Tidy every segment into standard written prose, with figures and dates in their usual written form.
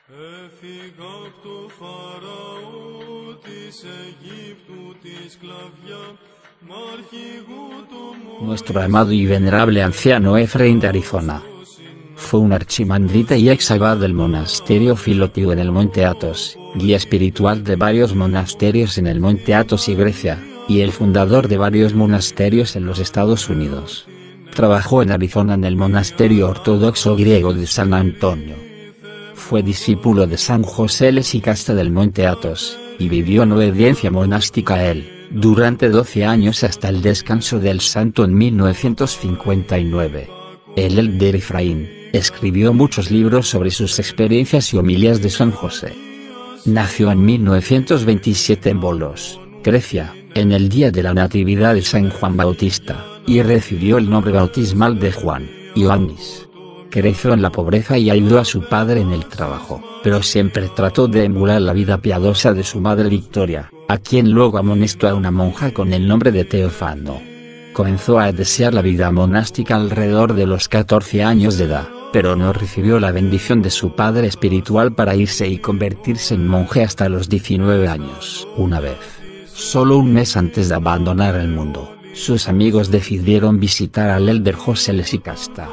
Έφυγα απ' το Φαραώ της Αιγύπτου τη σκλαβιά, μ' αρχηγό το Nuestro amado y venerable anciano Efraín de Arizona fue un archimandrita y ex abad del monasterio Filotio en el Monte Athos, guía espiritual de varios monasterios en el Monte Athos y Grecia, y el fundador de varios monasterios en los Estados Unidos. Trabajó en Arizona en el monasterio ortodoxo griego de San Antonio. Fue discípulo de San José Lesicasta del Monte Athos, y vivió en obediencia monástica a él, durante 12 años hasta el descanso del santo en 1959. El elder Efraín escribió muchos libros sobre sus experiencias y homilías de San José. Nació en 1927 en Volos, Grecia, en el día de la Natividad de San Juan Bautista, y recibió el nombre bautismal de Juan, Ioannis. Creció en la pobreza y ayudó a su padre en el trabajo, pero siempre trató de emular la vida piadosa de su madre Victoria, a quien luego amonestó a una monja con el nombre de Teofano. Comenzó a desear la vida monástica alrededor de los 14 años de edad, pero no recibió la bendición de su padre espiritual para irse y convertirse en monje hasta los 19 años. Una vez, solo un mes antes de abandonar el mundo, sus amigos decidieron visitar al elder José Lesicasta.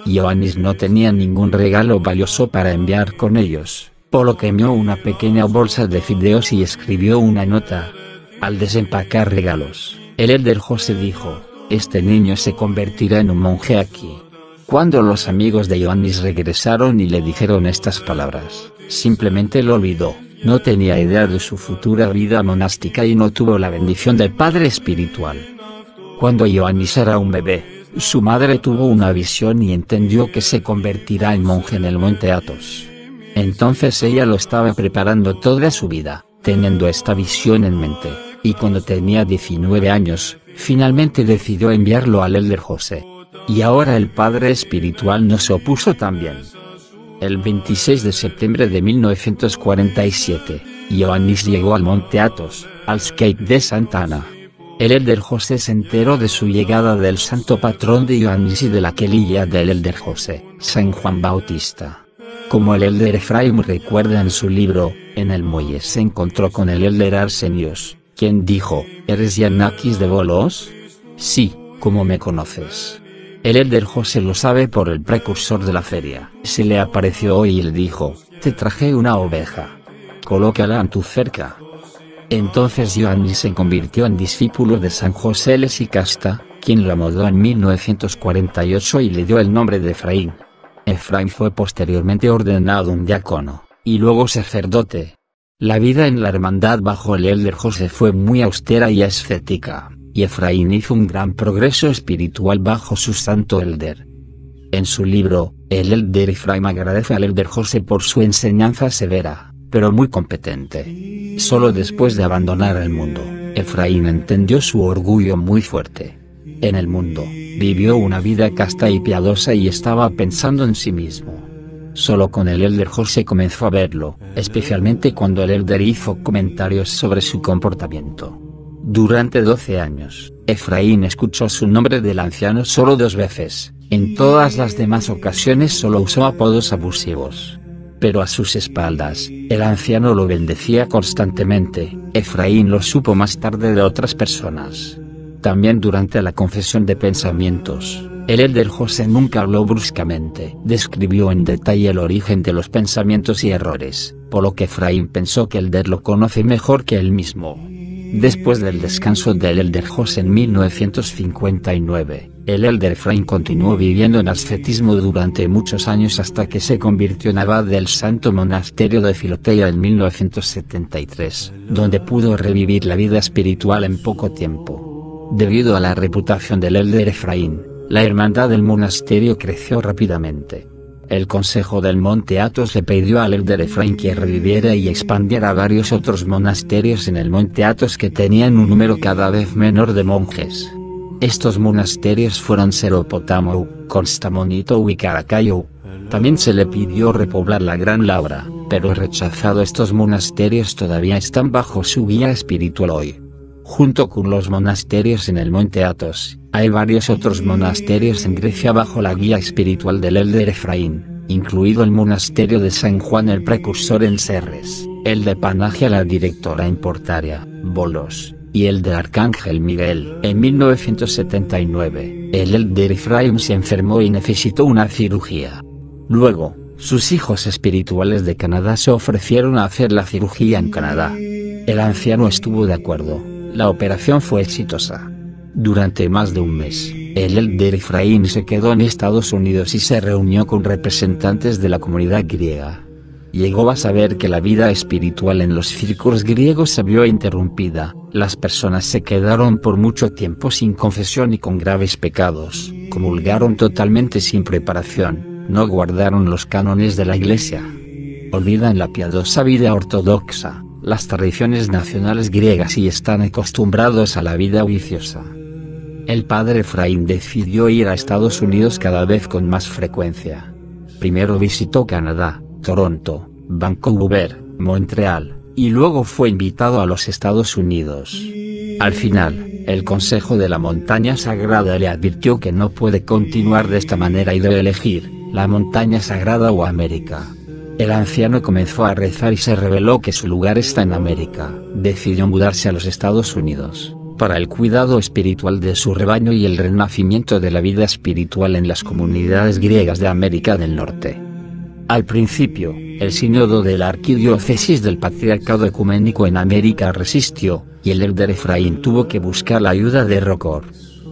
Ioannis no tenía ningún regalo valioso para enviar con ellos, por lo que envió una pequeña bolsa de fideos y escribió una nota. Al desempacar regalos, el elder José dijo: "Este niño se convertirá en un monje aquí". Cuando los amigos de Ioannis regresaron y le dijeron estas palabras, simplemente lo olvidó. No tenía idea de su futura vida monástica y no tuvo la bendición del padre espiritual. Cuando Ioannis era un bebé, su madre tuvo una visión y entendió que se convertirá en monje en el Monte Athos. Entonces ella lo estaba preparando toda su vida, teniendo esta visión en mente, y cuando tenía 19 años, finalmente decidió enviarlo al elder José. Y ahora el padre espiritual no se opuso también. El 26 de septiembre de 1947, Ioannis llegó al Monte Athos, al Skate de Santa Ana. El elder José se enteró de su llegada del santo patrón de Ioannis y de la quelilla del elder José, San Juan Bautista. Como el elder Efraín recuerda en su libro, en el muelle se encontró con el elder Arsenios, quien dijo: "¿Eres Yanakis de Volos?". "Sí, ¿cómo me conoces?". El elder José lo sabe por el precursor de la feria. Se le apareció hoy y le dijo: "Te traje una oveja. Colócala en tu cerca". Entonces Ioannis se convirtió en discípulo de San José Lesicasta, quien lo amodó en 1948 y le dio el nombre de Efraín. Efraín fue posteriormente ordenado un diácono, y luego sacerdote. La vida en la hermandad bajo el elder José fue muy austera y ascética, y Efraín hizo un gran progreso espiritual bajo su santo elder. En su libro, el elder Efraín agradece al elder José por su enseñanza severa, pero muy competente. Solo después de abandonar el mundo, Efraín entendió su orgullo muy fuerte. En el mundo, vivió una vida casta y piadosa y estaba pensando en sí mismo. Solo con el elder José comenzó a verlo, especialmente cuando el elder hizo comentarios sobre su comportamiento. Durante 12 años, Efraín escuchó su nombre del anciano solo 2 veces, en todas las demás ocasiones solo usó apodos abusivos. Pero a sus espaldas, el anciano lo bendecía constantemente. Efraín lo supo más tarde de otras personas. También durante la confesión de pensamientos, el elder José nunca habló bruscamente. Describió en detalle el origen de los pensamientos y errores, por lo que Efraín pensó que el elder lo conoce mejor que él mismo. Después del descanso del elder José en 1959, el elder Efraín continuó viviendo en ascetismo durante muchos años hasta que se convirtió en abad del Santo Monasterio de Filotea en 1973, donde pudo revivir la vida espiritual en poco tiempo. Debido a la reputación del elder Efraín, la hermandad del monasterio creció rápidamente. El Consejo del Monte Athos le pidió al elder Efraín que reviviera y expandiera varios otros monasterios en el Monte Athos que tenían un número cada vez menor de monjes. Estos monasterios fueron Seropotamo, Constamonito y Caracayo. También se le pidió repoblar la Gran Laura, pero rechazado. Estos monasterios todavía están bajo su guía espiritual hoy. Junto con los monasterios en el Monte Athos, hay varios otros monasterios en Grecia bajo la guía espiritual del elder Efraín, incluido el monasterio de San Juan el Precursor en Serres, el de Panagia la Directora en Portaria, Bolos, y el de Arcángel Miguel. En 1979, el elder Ephraim se enfermó y necesitó una cirugía. Luego, sus hijos espirituales de Canadá se ofrecieron a hacer la cirugía en Canadá. El anciano estuvo de acuerdo. La operación fue exitosa. Durante más de un mes, el elder Ephraim se quedó en Estados Unidos y se reunió con representantes de la comunidad griega. Llegó a saber que la vida espiritual en los círculos griegos se vio interrumpida. Las personas se quedaron por mucho tiempo sin confesión y con graves pecados, comulgaron totalmente sin preparación, no guardaron los cánones de la Iglesia, olvidan la piadosa vida ortodoxa, las tradiciones nacionales griegas y están acostumbrados a la vida viciosa. El padre Ephraim decidió ir a Estados Unidos cada vez con más frecuencia. Primero visitó Canadá, Toronto, Vancouver, Montreal, y luego fue invitado a los Estados Unidos. Al final, el Consejo de la Montaña Sagrada le advirtió que no puede continuar de esta manera y debe elegir, la Montaña Sagrada o América. El anciano comenzó a rezar y se reveló que su lugar está en América. Decidió mudarse a los Estados Unidos, para el cuidado espiritual de su rebaño y el renacimiento de la vida espiritual en las comunidades griegas de América del Norte. Al principio, el sínodo de la arquidiócesis del Patriarcado Ecuménico en América resistió, y el elder Ephraim tuvo que buscar la ayuda de Rocor.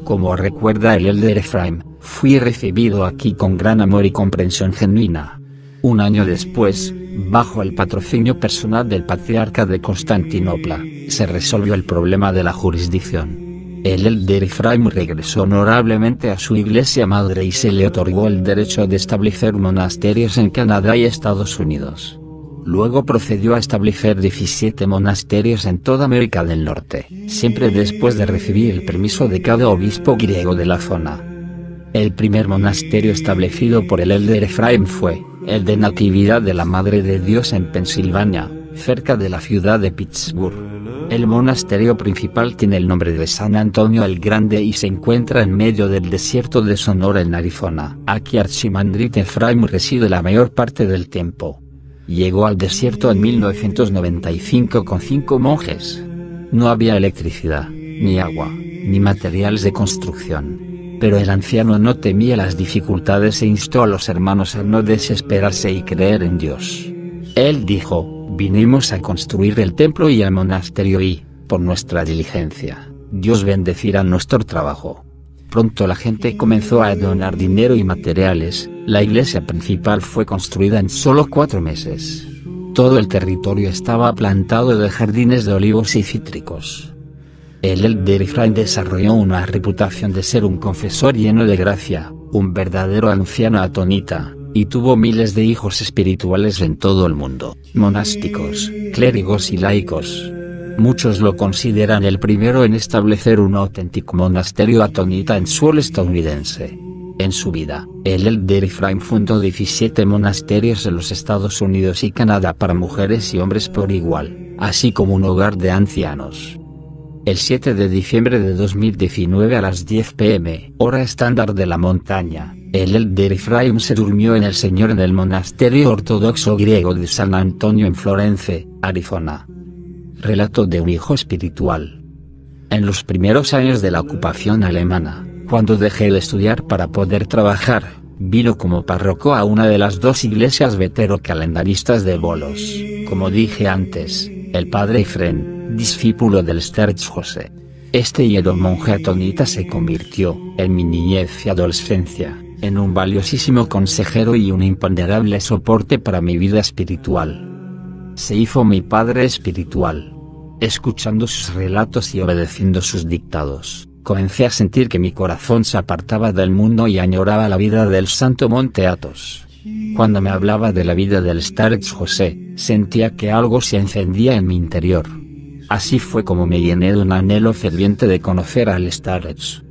Como recuerda el elder Ephraim, fui recibido aquí con gran amor y comprensión genuina. Un año después, bajo el patrocinio personal del patriarca de Constantinopla, se resolvió el problema de la jurisdicción. El elder Ephraim regresó honorablemente a su iglesia madre y se le otorgó el derecho de establecer monasterios en Canadá y Estados Unidos. Luego procedió a establecer 17 monasterios en toda América del Norte, siempre después de recibir el permiso de cada obispo griego de la zona. El primer monasterio establecido por el elder Ephraim fue el de Natividad de la Madre de Dios en Pensilvania, cerca de la ciudad de Pittsburgh. El monasterio principal tiene el nombre de San Antonio el Grande y se encuentra en medio del desierto de Sonora en Arizona. Aquí Archimandrita Ephraim reside la mayor parte del tiempo. Llegó al desierto en 1995 con 5 monjes. No había electricidad, ni agua, ni materiales de construcción. Pero el anciano no temía las dificultades e instó a los hermanos a no desesperarse y creer en Dios. Él dijo: vinimos a construir el templo y el monasterio y, por nuestra diligencia, Dios bendecirá nuestro trabajo. Pronto la gente comenzó a donar dinero y materiales. La iglesia principal fue construida en solo 4 meses. Todo el territorio estaba plantado de jardines de olivos y cítricos. El elder Ephraim desarrolló una reputación de ser un confesor lleno de gracia, un verdadero anciano atonita, y tuvo miles de hijos espirituales en todo el mundo, monásticos, clérigos y laicos. Muchos lo consideran el primero en establecer un auténtico monasterio atonita en suelo estadounidense. En su vida, el elder Ephraim fundó 17 monasterios en los Estados Unidos y Canadá para mujeres y hombres por igual, así como un hogar de ancianos. El 7 de diciembre de 2019 a las 10 p.m., hora estándar de la montaña, el elder Ephraim se durmió en el Señor en el monasterio ortodoxo griego de San Antonio en Florence, Arizona. Relato de un hijo espiritual. En los primeros años de la ocupación alemana, cuando dejé de estudiar para poder trabajar, vino como párroco a una de las 2 iglesias veterocalendaristas de Bolos. Como dije antes, el padre Ephraim, discípulo del Starets José. Este hierro monje atonita se convirtió, en mi niñez y adolescencia, en un valiosísimo consejero y un imponderable soporte para mi vida espiritual. Se hizo mi padre espiritual. Escuchando sus relatos y obedeciendo sus dictados, comencé a sentir que mi corazón se apartaba del mundo y añoraba la vida del Santo Monte Athos. Cuando me hablaba de la vida del Starets José, sentía que algo se encendía en mi interior. Así fue como me llené de un anhelo ferviente de conocer al Starets.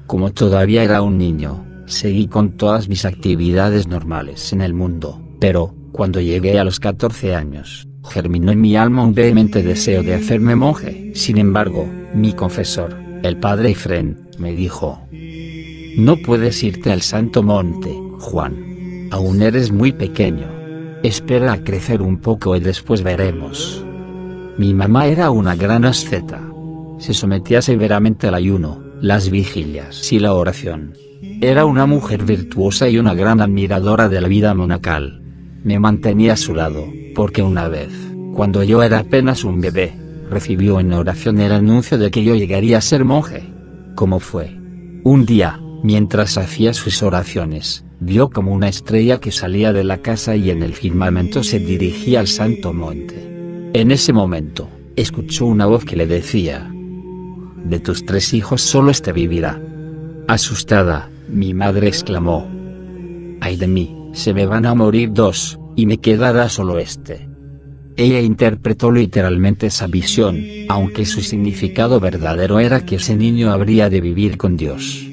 Como todavía era un niño, seguí con todas mis actividades normales en el mundo, pero, cuando llegué a los 14 años, germinó en mi alma un vehemente deseo de hacerme monje. Sin embargo, mi confesor, el padre Ephraim, me dijo: no puedes irte al Santo Monte, Juan. Aún eres muy pequeño. Espera a crecer un poco y después veremos. Mi mamá era una gran asceta. Se sometía severamente al ayuno, las vigilias y la oración. Era una mujer virtuosa y una gran admiradora de la vida monacal. Me mantenía a su lado, porque una vez, cuando yo era apenas un bebé, recibió en oración el anuncio de que yo llegaría a ser monje. ¿Cómo fue? Un día, mientras hacía sus oraciones, vio como una estrella que salía de la casa y en el firmamento se dirigía al Santo Monte. En ese momento, escuchó una voz que le decía: de tus 3 hijos solo este vivirá. Asustada, mi madre exclamó: ¡ay de mí, se me van a morir 2, y me quedará solo este! Ella interpretó literalmente esa visión, aunque su significado verdadero era que ese niño habría de vivir con Dios.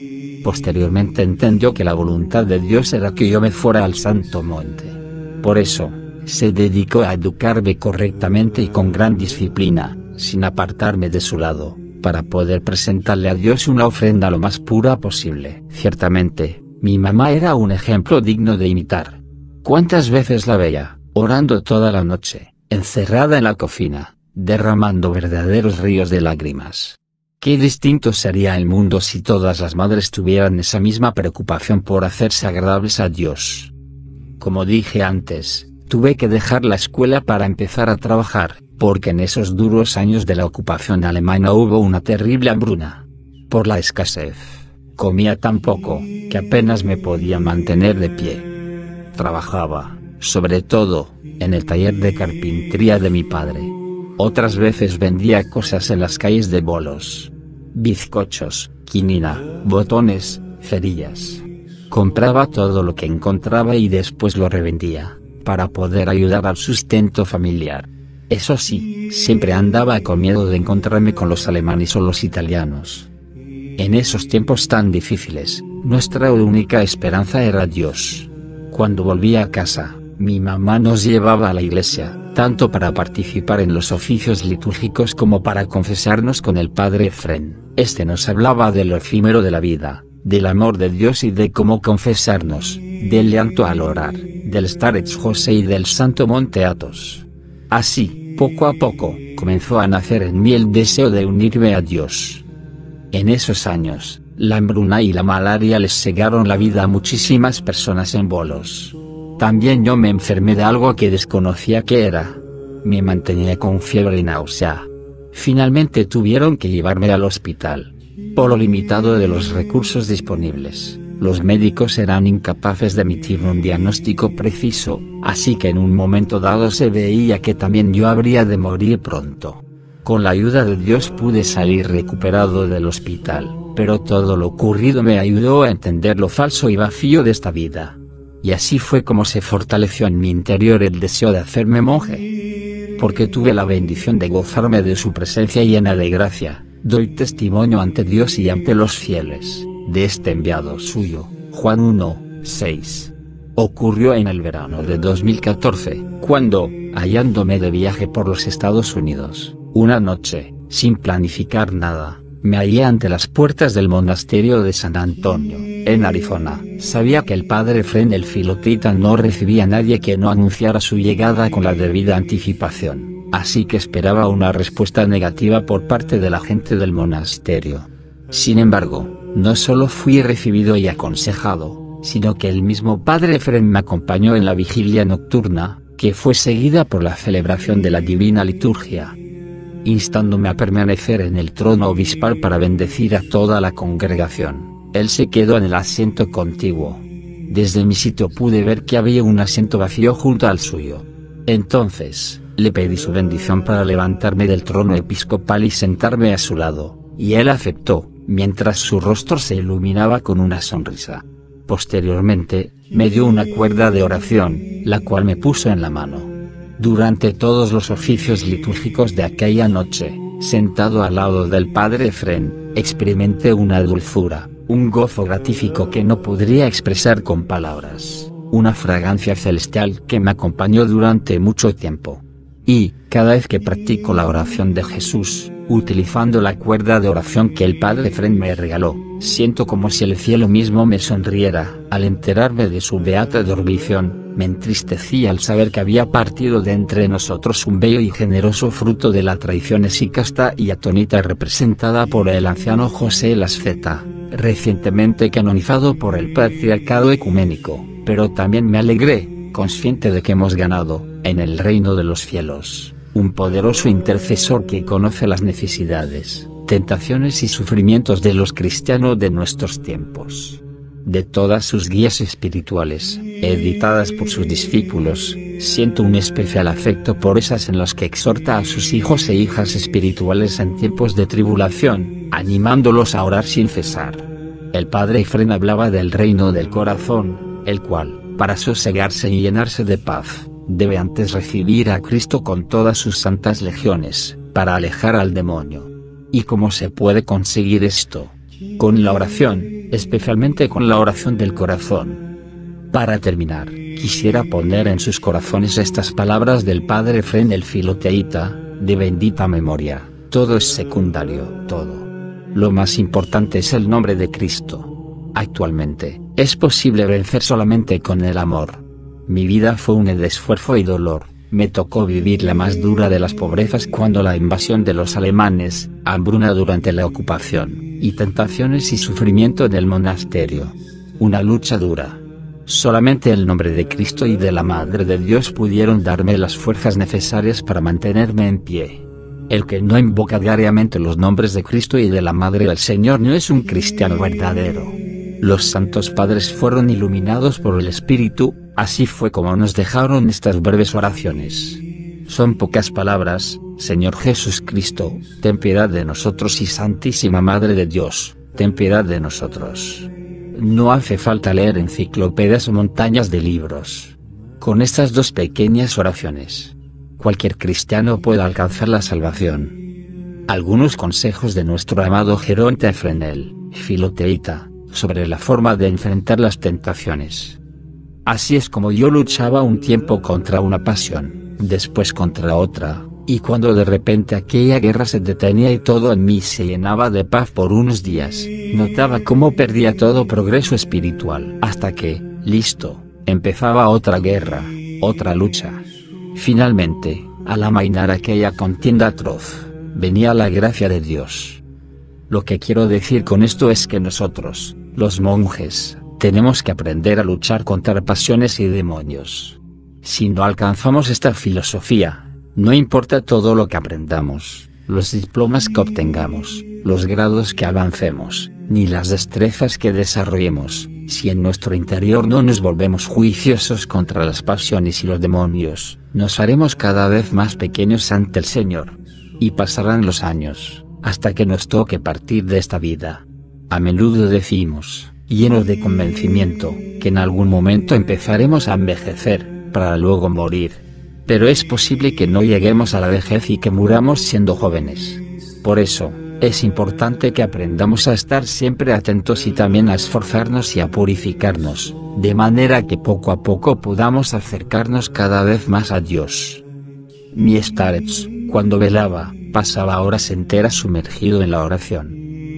Posteriormente entendió que la voluntad de Dios era que yo me fuera al Santo Monte. Por eso, se dedicó a educarme correctamente y con gran disciplina, sin apartarme de su lado, para poder presentarle a Dios una ofrenda lo más pura posible. Ciertamente, mi mamá era un ejemplo digno de imitar. ¿Cuántas veces la veía, orando toda la noche, encerrada en la cocina, derramando verdaderos ríos de lágrimas? Qué distinto sería el mundo si todas las madres tuvieran esa misma preocupación por hacerse agradables a Dios. Como dije antes, tuve que dejar la escuela para empezar a trabajar, porque en esos duros años de la ocupación alemana hubo una terrible hambruna. Por la escasez, comía tan poco, que apenas me podía mantener de pie. Trabajaba, sobre todo, en el taller de carpintería de mi padre. Otras veces vendía cosas en las calles de bolos. Bizcochos, quinina, botones, cerillas. Compraba todo lo que encontraba y después lo revendía, para poder ayudar al sustento familiar. Eso sí, siempre andaba con miedo de encontrarme con los alemanes o los italianos. En esos tiempos tan difíciles, nuestra única esperanza era Dios. Cuando volvía a casa, mi mamá nos llevaba a la iglesia, tanto para participar en los oficios litúrgicos como para confesarnos con el padre Efrén. Este nos hablaba de lo efímero de la vida, del amor de Dios y de cómo confesarnos, del llanto al orar, del Starets José y del Santo Monte Athos. Así, poco a poco, comenzó a nacer en mí el deseo de unirme a Dios. En esos años, la hambruna y la malaria les cegaron la vida a muchísimas personas en bolos. También yo me enfermé de algo que desconocía qué era. Me mantenía con fiebre y náusea. Finalmente tuvieron que llevarme al hospital. Por lo limitado de los recursos disponibles, los médicos eran incapaces de emitir un diagnóstico preciso, así que en un momento dado se veía que también yo habría de morir pronto. Con la ayuda de Dios pude salir recuperado del hospital, pero todo lo ocurrido me ayudó a entender lo falso y vacío de esta vida. Y así fue como se fortaleció en mi interior el deseo de hacerme monje. Porque tuve la bendición de gozarme de su presencia llena de gracia, doy testimonio ante Dios y ante los fieles, de este enviado suyo. Juan 1:6. Ocurrió en el verano de 2014, cuando, hallándome de viaje por los Estados Unidos, una noche, sin planificar nada, me hallé ante las puertas del monasterio de San Antonio, en Arizona. Sabía que el padre Efrén el filotita no recibía a nadie que no anunciara su llegada con la debida anticipación, así que esperaba una respuesta negativa por parte de la gente del monasterio. Sin embargo, no solo fui recibido y aconsejado, sino que el mismo padre Efrén me acompañó en la vigilia nocturna, que fue seguida por la celebración de la Divina Liturgia, instándome a permanecer en el trono obispal para bendecir a toda la congregación. Él se quedó en el asiento contiguo. Desde mi sitio pude ver que había un asiento vacío junto al suyo. Entonces, le pedí su bendición para levantarme del trono episcopal y sentarme a su lado, y él aceptó, mientras su rostro se iluminaba con una sonrisa. Posteriormente, me dio una cuerda de oración, la cual me puso en la mano. Durante todos los oficios litúrgicos de aquella noche, sentado al lado del padre Efrén, experimenté una dulzura, un gozo gratífico que no podría expresar con palabras, una fragancia celestial que me acompañó durante mucho tiempo. Y, cada vez que practico la oración de Jesús, Utilizando la cuerda de oración que el Padre Efrén me regaló, siento como si el cielo mismo me sonriera. Al enterarme de su beata dormición, me entristecí al saber que había partido de entre nosotros un bello y generoso fruto de la tradición esicasta y atónita representada por el anciano José Lasceta, recientemente canonizado por el Patriarcado Ecuménico. Pero también me alegré, consciente de que hemos ganado, en el reino de los cielos, un poderoso intercesor que conoce las necesidades, tentaciones y sufrimientos de los cristianos de nuestros tiempos. De todas sus guías espirituales, editadas por sus discípulos, siento un especial afecto por esas en las que exhorta a sus hijos e hijas espirituales en tiempos de tribulación, animándolos a orar sin cesar. El Padre Efrén hablaba del reino del corazón, el cual, para sosegarse y llenarse de paz, debe antes recibir a Cristo con todas sus santas legiones, para alejar al demonio. ¿Y cómo se puede conseguir esto? Con la oración, especialmente con la oración del corazón. Para terminar, quisiera poner en sus corazones estas palabras del Padre Efrén el Filoteíta, de bendita memoria: todo es secundario, todo. Lo más importante es el nombre de Cristo. Actualmente, es posible vencer solamente con el amor. Mi vida fue un esfuerzo y dolor. Me tocó vivir la más dura de las pobrezas cuando la invasión de los alemanes, hambruna durante la ocupación, y tentaciones y sufrimiento en el monasterio. Una lucha dura. Solamente el nombre de Cristo y de la Madre de Dios pudieron darme las fuerzas necesarias para mantenerme en pie. El que no invoca diariamente los nombres de Cristo y de la Madre del Señor no es un cristiano verdadero. Los santos padres fueron iluminados por el Espíritu, así fue como nos dejaron estas breves oraciones. Son pocas palabras: Señor Jesucristo, ten piedad de nosotros, y Santísima Madre de Dios, ten piedad de nosotros. No hace falta leer enciclopedias o montañas de libros. Con estas dos pequeñas oraciones, cualquier cristiano puede alcanzar la salvación. Algunos consejos de nuestro amado Geronte Efrén el Filoteíta, sobre la forma de enfrentar las tentaciones. Así es como yo luchaba un tiempo contra una pasión, después contra otra, y cuando de repente aquella guerra se detenía y todo en mí se llenaba de paz por unos días, notaba cómo perdía todo progreso espiritual, hasta que, listo, empezaba otra guerra, otra lucha. Finalmente, al amainar aquella contienda atroz, venía la gracia de Dios. Lo que quiero decir con esto es que nosotros, los monjes, tenemos que aprender a luchar contra pasiones y demonios. Si no alcanzamos esta filosofía, no importa todo lo que aprendamos, los diplomas que obtengamos, los grados que avancemos, ni las destrezas que desarrollemos, si en nuestro interior no nos volvemos juiciosos contra las pasiones y los demonios, nos haremos cada vez más pequeños ante el Señor. Y pasarán los años, hasta que nos toque partir de esta vida. A menudo decimos, llenos de convencimiento, que en algún momento empezaremos a envejecer, para luego morir. Pero es posible que no lleguemos a la vejez y que muramos siendo jóvenes. Por eso, es importante que aprendamos a estar siempre atentos y también a esforzarnos y a purificarnos, de manera que poco a poco podamos acercarnos cada vez más a Dios. Mi Starets, cuando velaba, pasaba horas enteras sumergido en la oración.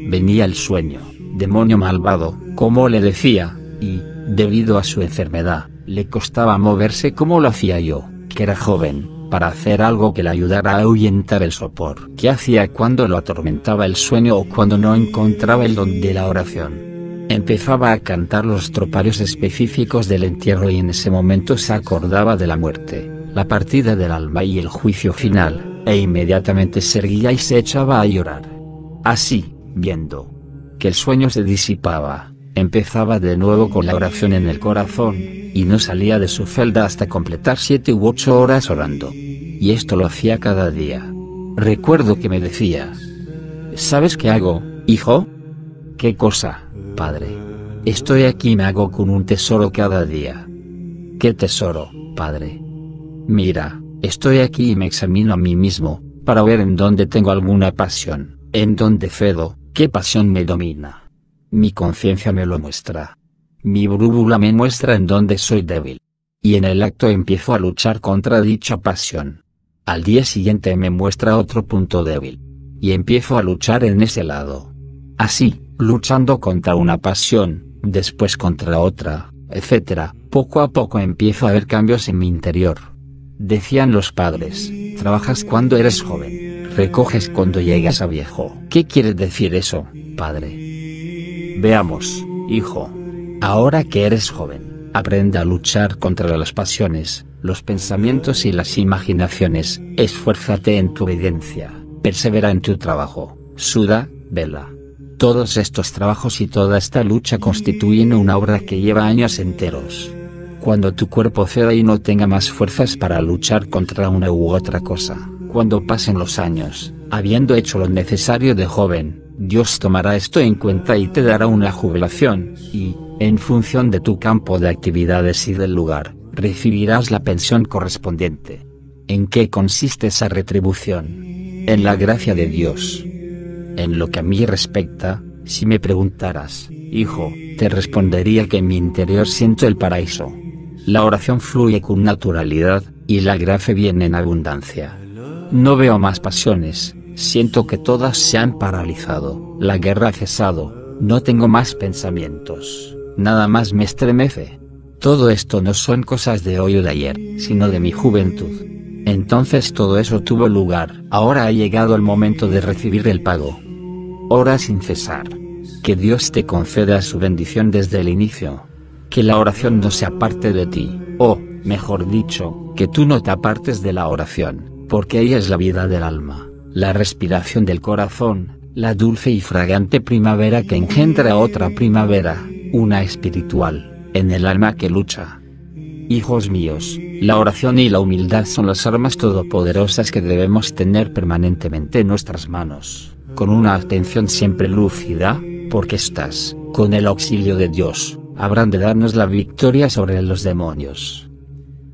Venía el sueño: demonio malvado, como le decía, y, debido a su enfermedad, le costaba moverse como lo hacía yo, que era joven, para hacer algo que le ayudara a ahuyentar el sopor que hacía cuando lo atormentaba el sueño o cuando no encontraba el don de la oración. Empezaba a cantar los troparios específicos del entierro y en ese momento se acordaba de la muerte, la partida del alma y el juicio final, e inmediatamente se erguía y se echaba a llorar. Así, viendo que el sueño se disipaba, empezaba de nuevo con la oración en el corazón, y no salía de su celda hasta completar 7 u 8 horas orando. Y esto lo hacía cada día. Recuerdo que me decía: ¿sabes qué hago, hijo? ¿Qué cosa, padre? Estoy aquí y me hago con un tesoro cada día. ¿Qué tesoro, padre? Mira, estoy aquí y me examino a mí mismo, para ver en dónde tengo alguna pasión, en dónde cedo, qué pasión me domina. Mi conciencia me lo muestra. Mi brújula me muestra en dónde soy débil. Y en el acto empiezo a luchar contra dicha pasión. Al día siguiente me muestra otro punto débil. y empiezo a luchar en ese lado. Así, luchando contra una pasión, después contra otra, etc., poco a poco empiezo a ver cambios en mi interior. Decían los padres, trabajas cuando eres joven, recoges cuando llegas a viejo. ¿Qué quiere decir eso, padre? Veamos, hijo. Ahora que eres joven, aprende a luchar contra las pasiones, los pensamientos y las imaginaciones, esfuérzate en tu obediencia, persevera en tu trabajo, suda, vela. Todos estos trabajos y toda esta lucha constituyen una obra que lleva años enteros. Cuando tu cuerpo ceda y no tenga más fuerzas para luchar contra una u otra cosa, cuando pasen los años, habiendo hecho lo necesario de joven, Dios tomará esto en cuenta y te dará una jubilación, y, en función de tu campo de actividades y del lugar, recibirás la pensión correspondiente. ¿En qué consiste esa retribución? En la gracia de Dios. En lo que a mí respecta, si me preguntaras, hijo, te respondería que en mi interior siento el paraíso. La oración fluye con naturalidad, y la gracia viene en abundancia. No veo más pasiones, siento que todas se han paralizado, la guerra ha cesado, no tengo más pensamientos, nada más me estremece. Todo esto no son cosas de hoy o de ayer, sino de mi juventud. Entonces todo eso tuvo lugar. Ahora ha llegado el momento de recibir el pago. Ora sin cesar. Que Dios te conceda su bendición desde el inicio. Que la oración no se aparte de ti, o, mejor dicho, que tú no te apartes de la oración, porque ella es la vida del alma, la respiración del corazón, la dulce y fragante primavera que engendra otra primavera, una espiritual, en el alma que lucha. Hijos míos, la oración y la humildad son las armas todopoderosas que debemos tener permanentemente en nuestras manos, con una atención siempre lúcida, porque éstas, con el auxilio de Dios, habrán de darnos la victoria sobre los demonios.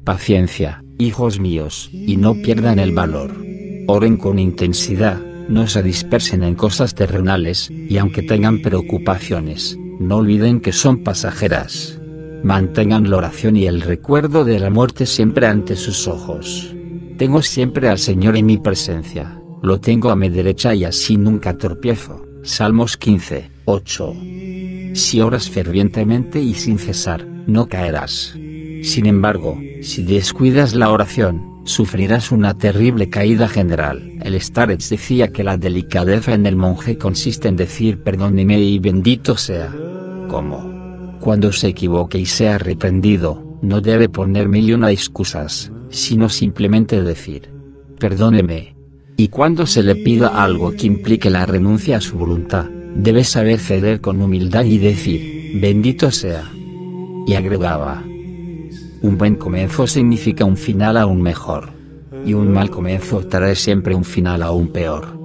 Paciencia, hijos míos, y no pierdan el valor. Oren con intensidad, no se dispersen en cosas terrenales, y aunque tengan preocupaciones, no olviden que son pasajeras. Mantengan la oración y el recuerdo de la muerte siempre ante sus ojos. Tengo siempre al Señor en mi presencia, lo tengo a mi derecha y así nunca tropiezo. Salmos 15, 8. Si oras fervientemente y sin cesar, no caerás. Sin embargo, si descuidas la oración, sufrirás una terrible caída general. El Starets decía que la delicadeza en el monje consiste en decir perdóneme y bendito sea. ¿Cómo? Cuando se equivoque y sea reprendido, no debe poner mil y una excusas, sino simplemente decir, perdóneme. Y cuando se le pida algo que implique la renuncia a su voluntad, debe saber ceder con humildad y decir, bendito sea. Y agregaba, un buen comienzo significa un final aún mejor. Y un mal comienzo trae siempre un final aún peor.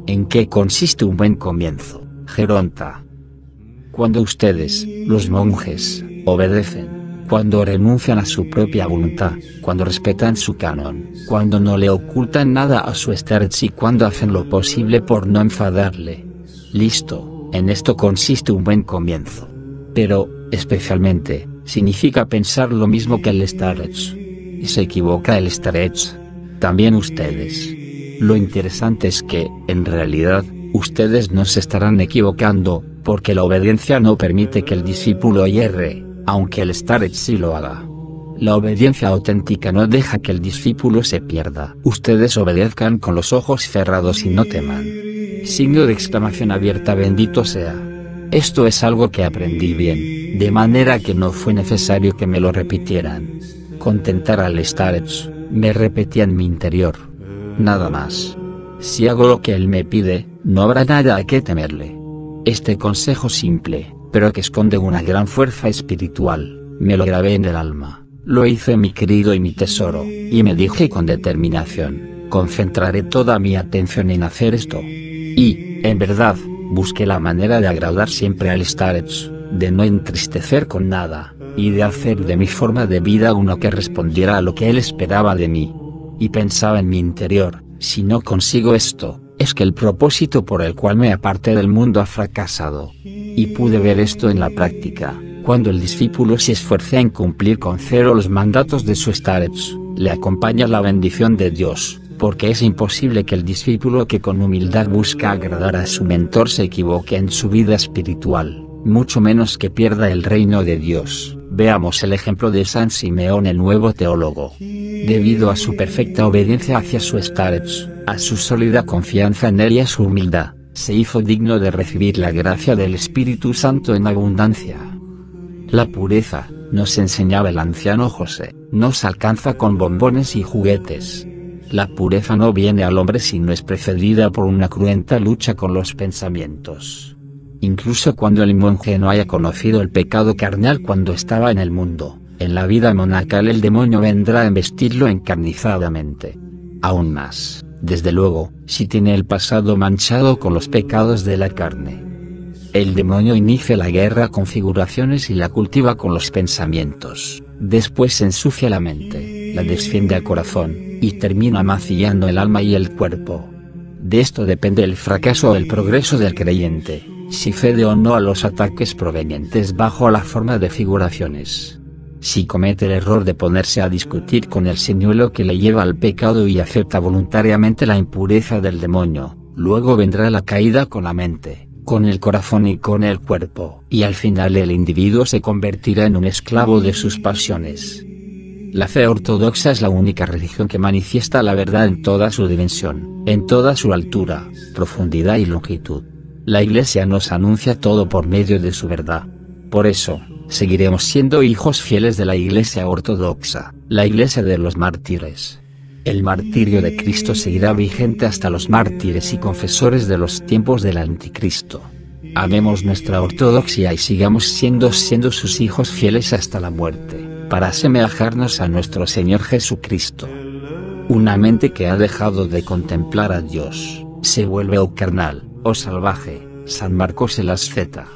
¿En qué consiste un buen comienzo, Geronta? Cuando ustedes, los monjes, obedecen, cuando renuncian a su propia voluntad, cuando respetan su canon, cuando no le ocultan nada a su Starets y cuando hacen lo posible por no enfadarle. Listo, en esto consiste un buen comienzo. Pero, especialmente, significa pensar lo mismo que el Starets. Y se equivoca el Starets. También ustedes. Lo interesante es que, en realidad, ustedes no se estarán equivocando, porque la obediencia no permite que el discípulo hierre, aunque el Starets sí lo haga. La obediencia auténtica no deja que el discípulo se pierda. Ustedes obedezcan con los ojos cerrados y no teman. Signo de exclamación abierta, bendito sea. Esto es algo que aprendí bien, de manera que no fue necesario que me lo repitieran. Contentar al Starets, me repetía en mi interior. Nada más. Si hago lo que él me pide, no habrá nada a qué temerle. Este consejo simple, pero que esconde una gran fuerza espiritual, me lo grabé en el alma, lo hice mi querido y mi tesoro, y me dije con determinación, concentraré toda mi atención en hacer esto. Y, en verdad, busqué la manera de agradar siempre al Starets, de no entristecer con nada, y de hacer de mi forma de vida uno que respondiera a lo que él esperaba de mí. Y pensaba en mi interior, si no consigo esto, es que el propósito por el cual me aparté del mundo ha fracasado. Y pude ver esto en la práctica, cuando el discípulo se esfuerza en cumplir con cero los mandatos de su Starets, le acompaña la bendición de Dios, porque es imposible que el discípulo que con humildad busca agradar a su mentor se equivoque en su vida espiritual, mucho menos que pierda el reino de Dios. Veamos el ejemplo de San Simeón, el nuevo teólogo. Debido a su perfecta obediencia hacia su starets, a su sólida confianza en él y a su humildad, se hizo digno de recibir la gracia del Espíritu Santo en abundancia. La pureza, nos enseñaba el anciano José, no se alcanza con bombones y juguetes. La pureza no viene al hombre si no es precedida por una cruenta lucha con los pensamientos. Incluso cuando el monje no haya conocido el pecado carnal cuando estaba en el mundo, en la vida monacal el demonio vendrá a embestirlo encarnizadamente. Aún más, desde luego, si tiene el pasado manchado con los pecados de la carne. El demonio inicia la guerra con figuraciones y la cultiva con los pensamientos, después ensucia la mente, la desciende al corazón, y termina mancillando el alma y el cuerpo. De esto depende el fracaso o el progreso del creyente, si cede o no a los ataques provenientes bajo la forma de figuraciones. Si comete el error de ponerse a discutir con el señuelo que le lleva al pecado y acepta voluntariamente la impureza del demonio, luego vendrá la caída con la mente, con el corazón y con el cuerpo, y al final el individuo se convertirá en un esclavo de sus pasiones. La fe ortodoxa es la única religión que manifiesta la verdad en toda su dimensión, en toda su altura, profundidad y longitud. La Iglesia nos anuncia todo por medio de su verdad. Por eso, seguiremos siendo hijos fieles de la Iglesia ortodoxa, la Iglesia de los mártires. El martirio de Cristo seguirá vigente hasta los mártires y confesores de los tiempos del Anticristo. Amemos nuestra ortodoxia y sigamos siendo sus hijos fieles hasta la muerte, para asemejarnos a nuestro Señor Jesucristo. Una mente que ha dejado de contemplar a Dios, se vuelve o carnal, o salvaje. San Marcos el asceta.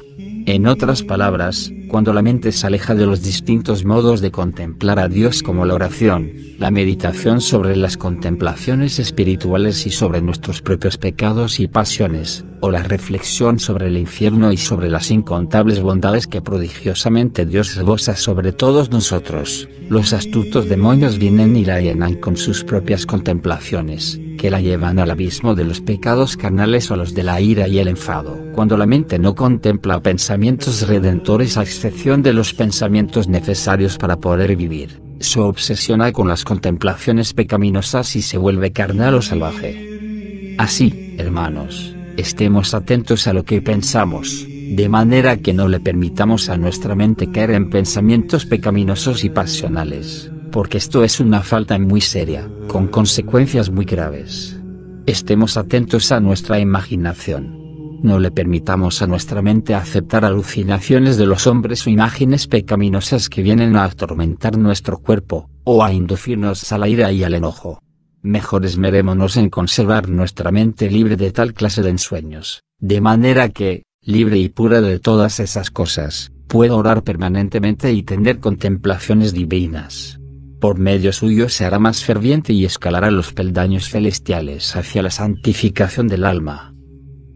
En otras palabras, cuando la mente se aleja de los distintos modos de contemplar a Dios como la oración, la meditación sobre las contemplaciones espirituales y sobre nuestros propios pecados y pasiones, o la reflexión sobre el infierno y sobre las incontables bondades que prodigiosamente Dios esboza sobre todos nosotros, los astutos demonios vienen y la llenan con sus propias contemplaciones, que la llevan al abismo de los pecados carnales o los de la ira y el enfado. Cuando la mente no contempla pensamientos redentores a excepción de los pensamientos necesarios para poder vivir, se obsesiona con las contemplaciones pecaminosas y se vuelve carnal o salvaje. Así, hermanos, estemos atentos a lo que pensamos, de manera que no le permitamos a nuestra mente caer en pensamientos pecaminosos y pasionales, porque esto es una falta muy seria, con consecuencias muy graves. Estemos atentos a nuestra imaginación. No le permitamos a nuestra mente aceptar alucinaciones de los hombres o imágenes pecaminosas que vienen a atormentar nuestro cuerpo, o a inducirnos a la ira y al enojo. Mejor esmerémonos en conservar nuestra mente libre de tal clase de ensueños, de manera que, libre y pura de todas esas cosas, pueda orar permanentemente y tener contemplaciones divinas. Por medio suyo se hará más ferviente y escalará los peldaños celestiales hacia la santificación del alma.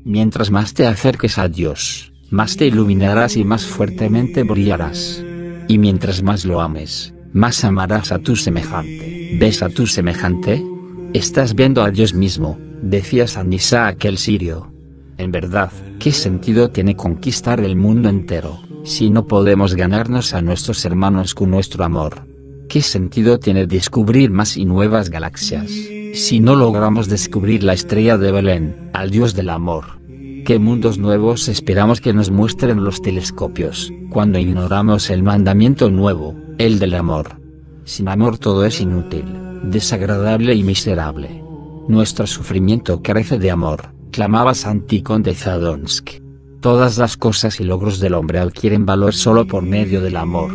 Mientras más te acerques a Dios, más te iluminarás y más fuertemente brillarás. Y mientras más lo ames, más amarás a tu semejante. ¿Ves a tu semejante? Estás viendo a Dios mismo, decía San Isaac el Sirio. En verdad, ¿qué sentido tiene conquistar el mundo entero, si no podemos ganarnos a nuestros hermanos con nuestro amor? ¿Qué sentido tiene descubrir más y nuevas galaxias, si no logramos descubrir la estrella de Belén, al Dios del amor? ¿Qué mundos nuevos esperamos que nos muestren los telescopios, cuando ignoramos el mandamiento nuevo, el del amor? Sin amor todo es inútil, desagradable y miserable. Nuestro sufrimiento carece de amor, clamaba San Ticón de Zadonsk. Todas las cosas y logros del hombre adquieren valor solo por medio del amor.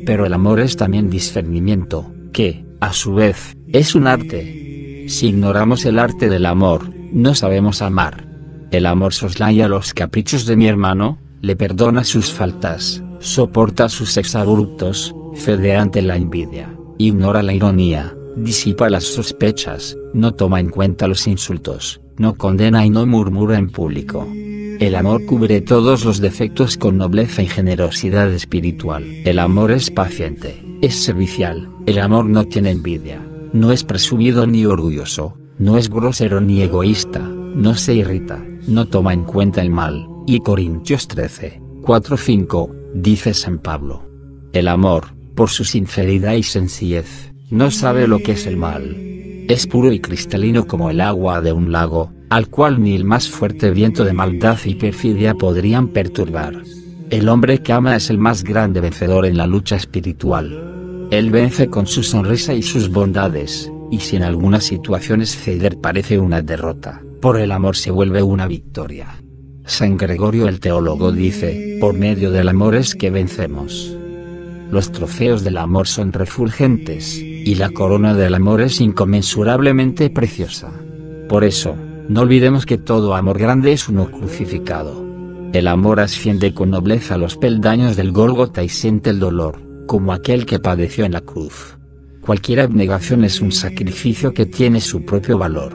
Pero el amor es también discernimiento, que, a su vez, es un arte. Si ignoramos el arte del amor, no sabemos amar. El amor soslaya los caprichos de mi hermano, le perdona sus faltas, soporta sus exabruptos, cede ante la envidia, ignora la ironía, disipa las sospechas, no toma en cuenta los insultos, no condena y no murmura en público. El amor cubre todos los defectos con nobleza y generosidad espiritual. El amor es paciente, es servicial, el amor no tiene envidia, no es presumido ni orgulloso, no es grosero ni egoísta, no se irrita, no toma en cuenta el mal. Y Corintios 13, 4-5, dice San Pablo. El amor, por su sinceridad y sencillez, no sabe lo que es el mal. Es puro y cristalino como el agua de un lago, al cual ni el más fuerte viento de maldad y perfidia podrían perturbar. El hombre que ama es el más grande vencedor en la lucha espiritual. Él vence con su sonrisa y sus bondades, y si en algunas situaciones ceder parece una derrota, por el amor se vuelve una victoria. San Gregorio el teólogo dice, por medio del amor es que vencemos. Los trofeos del amor son refulgentes, y la corona del amor es inconmensurablemente preciosa. Por eso, no olvidemos que todo amor grande es uno crucificado. El amor asciende con nobleza los peldaños del Gólgota y siente el dolor, como aquel que padeció en la cruz. Cualquier abnegación es un sacrificio que tiene su propio valor.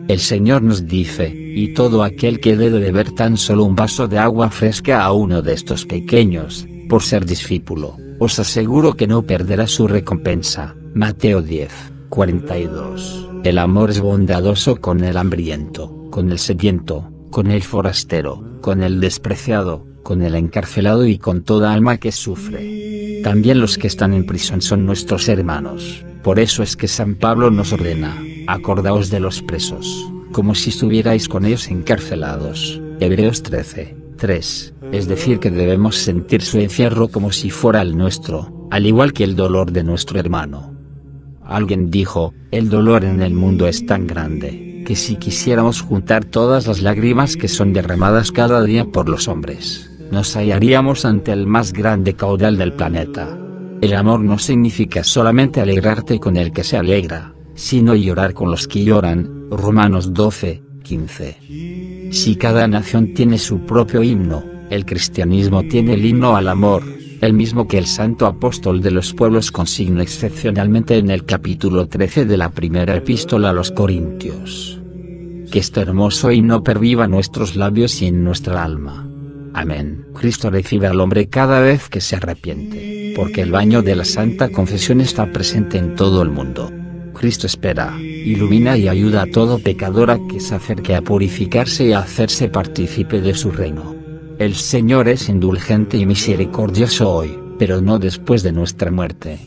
El Señor nos dice, y todo aquel que dé de beber tan solo un vaso de agua fresca a uno de estos pequeños, por ser discípulo, os aseguro que no perderá su recompensa. Mateo 10, 42. El amor es bondadoso con el hambriento, con el sediento, con el forastero, con el despreciado, con el encarcelado y con toda alma que sufre. También los que están en prisión son nuestros hermanos, por eso es que San Pablo nos ordena, acordaos de los presos, como si estuvierais con ellos encarcelados. Hebreos 13, 3, es decir que debemos sentir su encierro como si fuera el nuestro, al igual que el dolor de nuestro hermano. Alguien dijo, el dolor en el mundo es tan grande, que si quisiéramos juntar todas las lágrimas que son derramadas cada día por los hombres, nos hallaríamos ante el más grande caudal del planeta. El amor no significa solamente alegrarte con el que se alegra, sino llorar con los que lloran. Romanos 12, 15. Si cada nación tiene su propio himno, el cristianismo tiene el himno al amor, el mismo que el santo apóstol de los pueblos consigna excepcionalmente en el capítulo 13 de la primera epístola a los Corintios. Que este hermoso himno perviva en nuestros labios y en nuestra alma. Amén. Cristo recibe al hombre cada vez que se arrepiente, porque el baño de la Santa Confesión está presente en todo el mundo. Cristo espera, ilumina y ayuda a todo pecador a que se acerque a purificarse y a hacerse partícipe de su reino. El Señor es indulgente y misericordioso hoy, pero no después de nuestra muerte.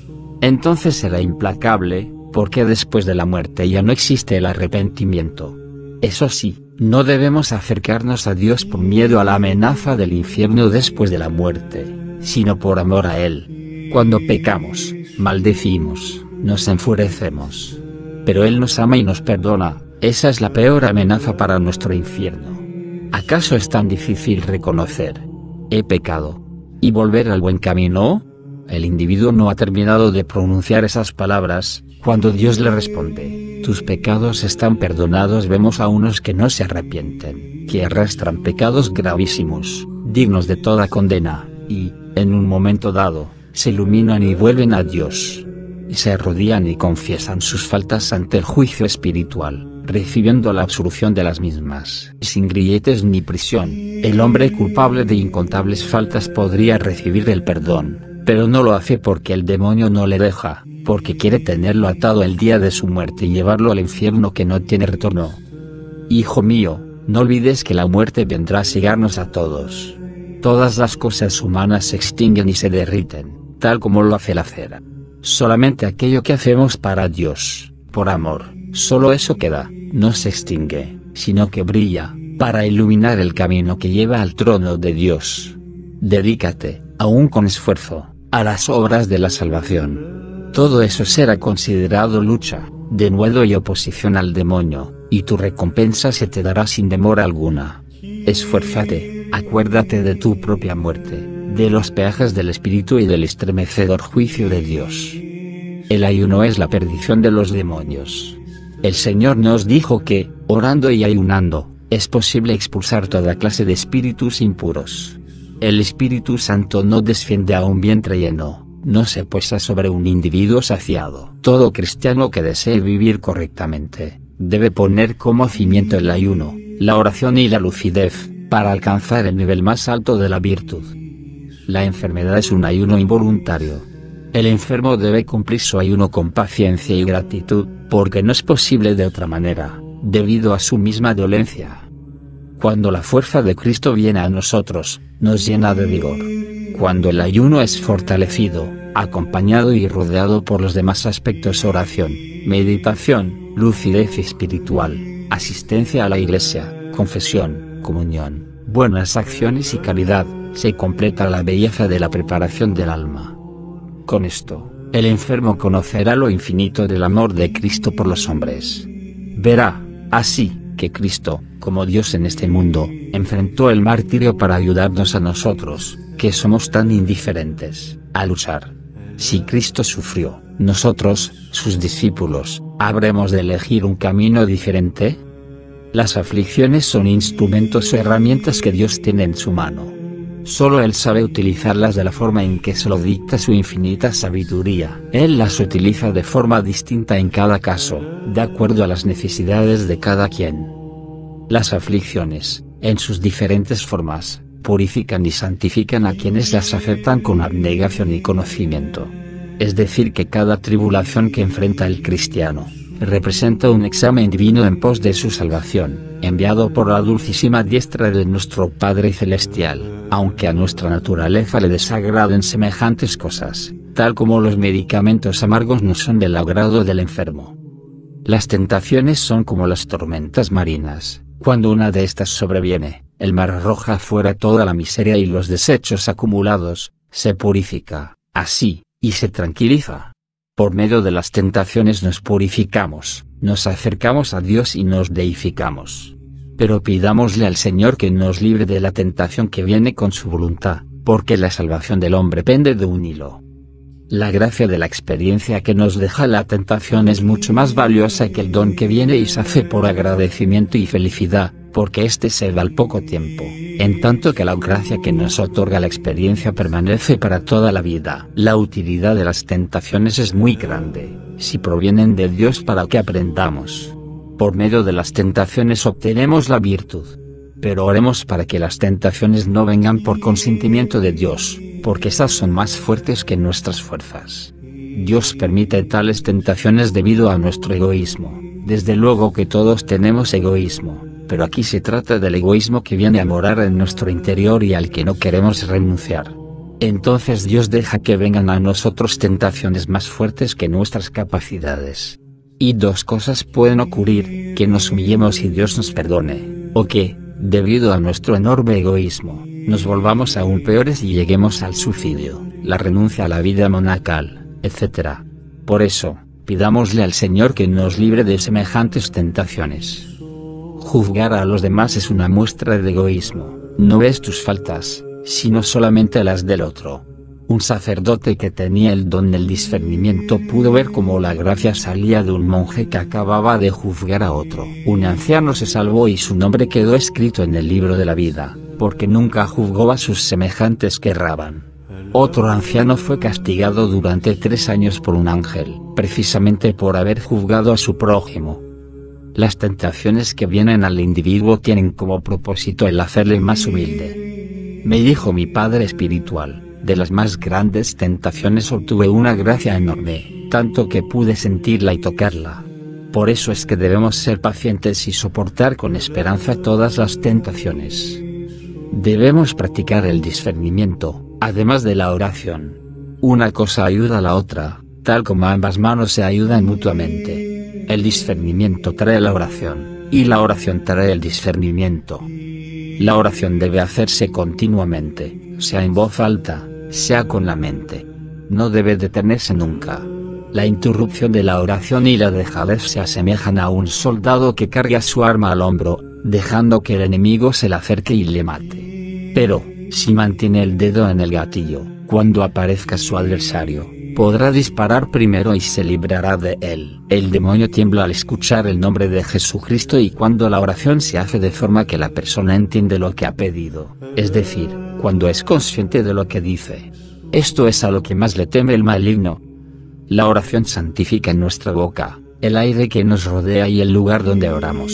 Entonces será implacable, porque después de la muerte ya no existe el arrepentimiento. Eso sí, no debemos acercarnos a Dios por miedo a la amenaza del infierno después de la muerte, sino por amor a Él. Cuando pecamos, maldecimos, nos enfurecemos. Pero Él nos ama y nos perdona, esa es la peor amenaza para nuestro infierno. ¿Acaso es tan difícil reconocer, he pecado, y volver al buen camino? El individuo no ha terminado de pronunciar esas palabras, cuando Dios le responde, tus pecados están perdonados. Vemos a unos que no se arrepienten, que arrastran pecados gravísimos, dignos de toda condena, y, en un momento dado, se iluminan y vuelven a Dios. Y se arrodillan y confiesan sus faltas ante el juicio espiritual, recibiendo la absolución de las mismas. Sin grilletes ni prisión, el hombre culpable de incontables faltas podría recibir el perdón, pero no lo hace porque el demonio no le deja, porque quiere tenerlo atado el día de su muerte y llevarlo al infierno que no tiene retorno. Hijo mío, no olvides que la muerte vendrá a cegarnos a todos. Todas las cosas humanas se extinguen y se derriten, tal como lo hace la cera. Solamente aquello que hacemos para Dios, por amor, solo eso queda, no se extingue, sino que brilla, para iluminar el camino que lleva al trono de Dios. Dedícate, aún con esfuerzo, a las obras de la salvación. Todo eso será considerado lucha, denuedo y oposición al demonio, y tu recompensa se te dará sin demora alguna. Esfuérzate, acuérdate de tu propia muerte, de los peajes del espíritu y del estremecedor juicio de Dios. El ayuno es la perdición de los demonios. El Señor nos dijo que, orando y ayunando, es posible expulsar toda clase de espíritus impuros. El Espíritu Santo no desciende a un vientre lleno, no se posa sobre un individuo saciado. Todo cristiano que desee vivir correctamente, debe poner como cimiento el ayuno, la oración y la lucidez, para alcanzar el nivel más alto de la virtud. La enfermedad es un ayuno involuntario. El enfermo debe cumplir su ayuno con paciencia y gratitud, porque no es posible de otra manera, debido a su misma dolencia. Cuando la fuerza de Cristo viene a nosotros, nos llena de vigor. Cuando el ayuno es fortalecido, acompañado y rodeado por los demás aspectos: oración, meditación, lucidez espiritual, asistencia a la iglesia, confesión, comunión, buenas acciones y caridad, se completa la belleza de la preparación del alma. Con esto, el enfermo conocerá lo infinito del amor de Cristo por los hombres. Verá, así, que Cristo, como Dios en este mundo, enfrentó el martirio para ayudarnos a nosotros, que somos tan indiferentes, a luchar. Si Cristo sufrió, nosotros, sus discípulos, ¿habremos de elegir un camino diferente? Las aflicciones son instrumentos o herramientas que Dios tiene en su mano. Solo Él sabe utilizarlas de la forma en que se lo dicta su infinita sabiduría. Él las utiliza de forma distinta en cada caso, de acuerdo a las necesidades de cada quien. Las aflicciones, en sus diferentes formas, purifican y santifican a quienes las aceptan con abnegación y conocimiento. Es decir, que cada tribulación que enfrenta el cristiano, representa un examen divino en pos de su salvación, enviado por la dulcísima diestra de nuestro Padre Celestial, aunque a nuestra naturaleza le desagraden semejantes cosas, tal como los medicamentos amargos no son del agrado del enfermo. Las tentaciones son como las tormentas marinas: cuando una de estas sobreviene, el mar arroja fuera toda la miseria y los desechos acumulados, se purifica, así, y se tranquiliza. Por medio de las tentaciones nos purificamos, nos acercamos a Dios y nos deificamos. Pero pidámosle al Señor que nos libre de la tentación que viene con su voluntad, porque la salvación del hombre pende de un hilo. La gracia de la experiencia que nos deja la tentación es mucho más valiosa que el don que viene y se hace por agradecimiento y felicidad, porque éste se da al poco tiempo, en tanto que la gracia que nos otorga la experiencia permanece para toda la vida. La utilidad de las tentaciones es muy grande, si provienen de Dios para que aprendamos. Por medio de las tentaciones obtenemos la virtud. Pero oremos para que las tentaciones no vengan por consentimiento de Dios, porque esas son más fuertes que nuestras fuerzas. Dios permite tales tentaciones debido a nuestro egoísmo. Desde luego que todos tenemos egoísmo, pero aquí se trata del egoísmo que viene a morar en nuestro interior y al que no queremos renunciar. Entonces Dios deja que vengan a nosotros tentaciones más fuertes que nuestras capacidades. Y dos cosas pueden ocurrir: que nos humillemos y Dios nos perdone, o que, debido a nuestro enorme egoísmo, nos volvamos aún peores y lleguemos al suicidio, la renuncia a la vida monacal, etc. Por eso, pidámosle al Señor que nos libre de semejantes tentaciones. Juzgar a los demás es una muestra de egoísmo. No ves tus faltas, sino solamente las del otro. Un sacerdote que tenía el don del discernimiento pudo ver cómo la gracia salía de un monje que acababa de juzgar a otro. Un anciano se salvó y su nombre quedó escrito en el libro de la vida, porque nunca juzgó a sus semejantes que erraban. Otro anciano fue castigado durante 3 años por un ángel, precisamente por haber juzgado a su prójimo. Las tentaciones que vienen al individuo tienen como propósito el hacerle más humilde. Me dijo mi padre espiritual: de las más grandes tentaciones obtuve una gracia enorme, tanto que pude sentirla y tocarla. Por eso es que debemos ser pacientes y soportar con esperanza todas las tentaciones. Debemos practicar el discernimiento, además de la oración. Una cosa ayuda a la otra, tal como ambas manos se ayudan mutuamente. El discernimiento trae la oración, y la oración trae el discernimiento. La oración debe hacerse continuamente, sea en voz alta, sea con la mente. No debe detenerse nunca. La interrupción de la oración y la dejadez se asemejan a un soldado que carga su arma al hombro, dejando que el enemigo se le acerque y le mate. Pero, si mantiene el dedo en el gatillo, cuando aparezca su adversario, podrá disparar primero y se librará de él. El demonio tiembla al escuchar el nombre de Jesucristo y cuando la oración se hace de forma que la persona entiende lo que ha pedido, es decir, cuando es consciente de lo que dice. Esto es a lo que más le teme el maligno. La oración santifica en nuestra boca, el aire que nos rodea y el lugar donde oramos.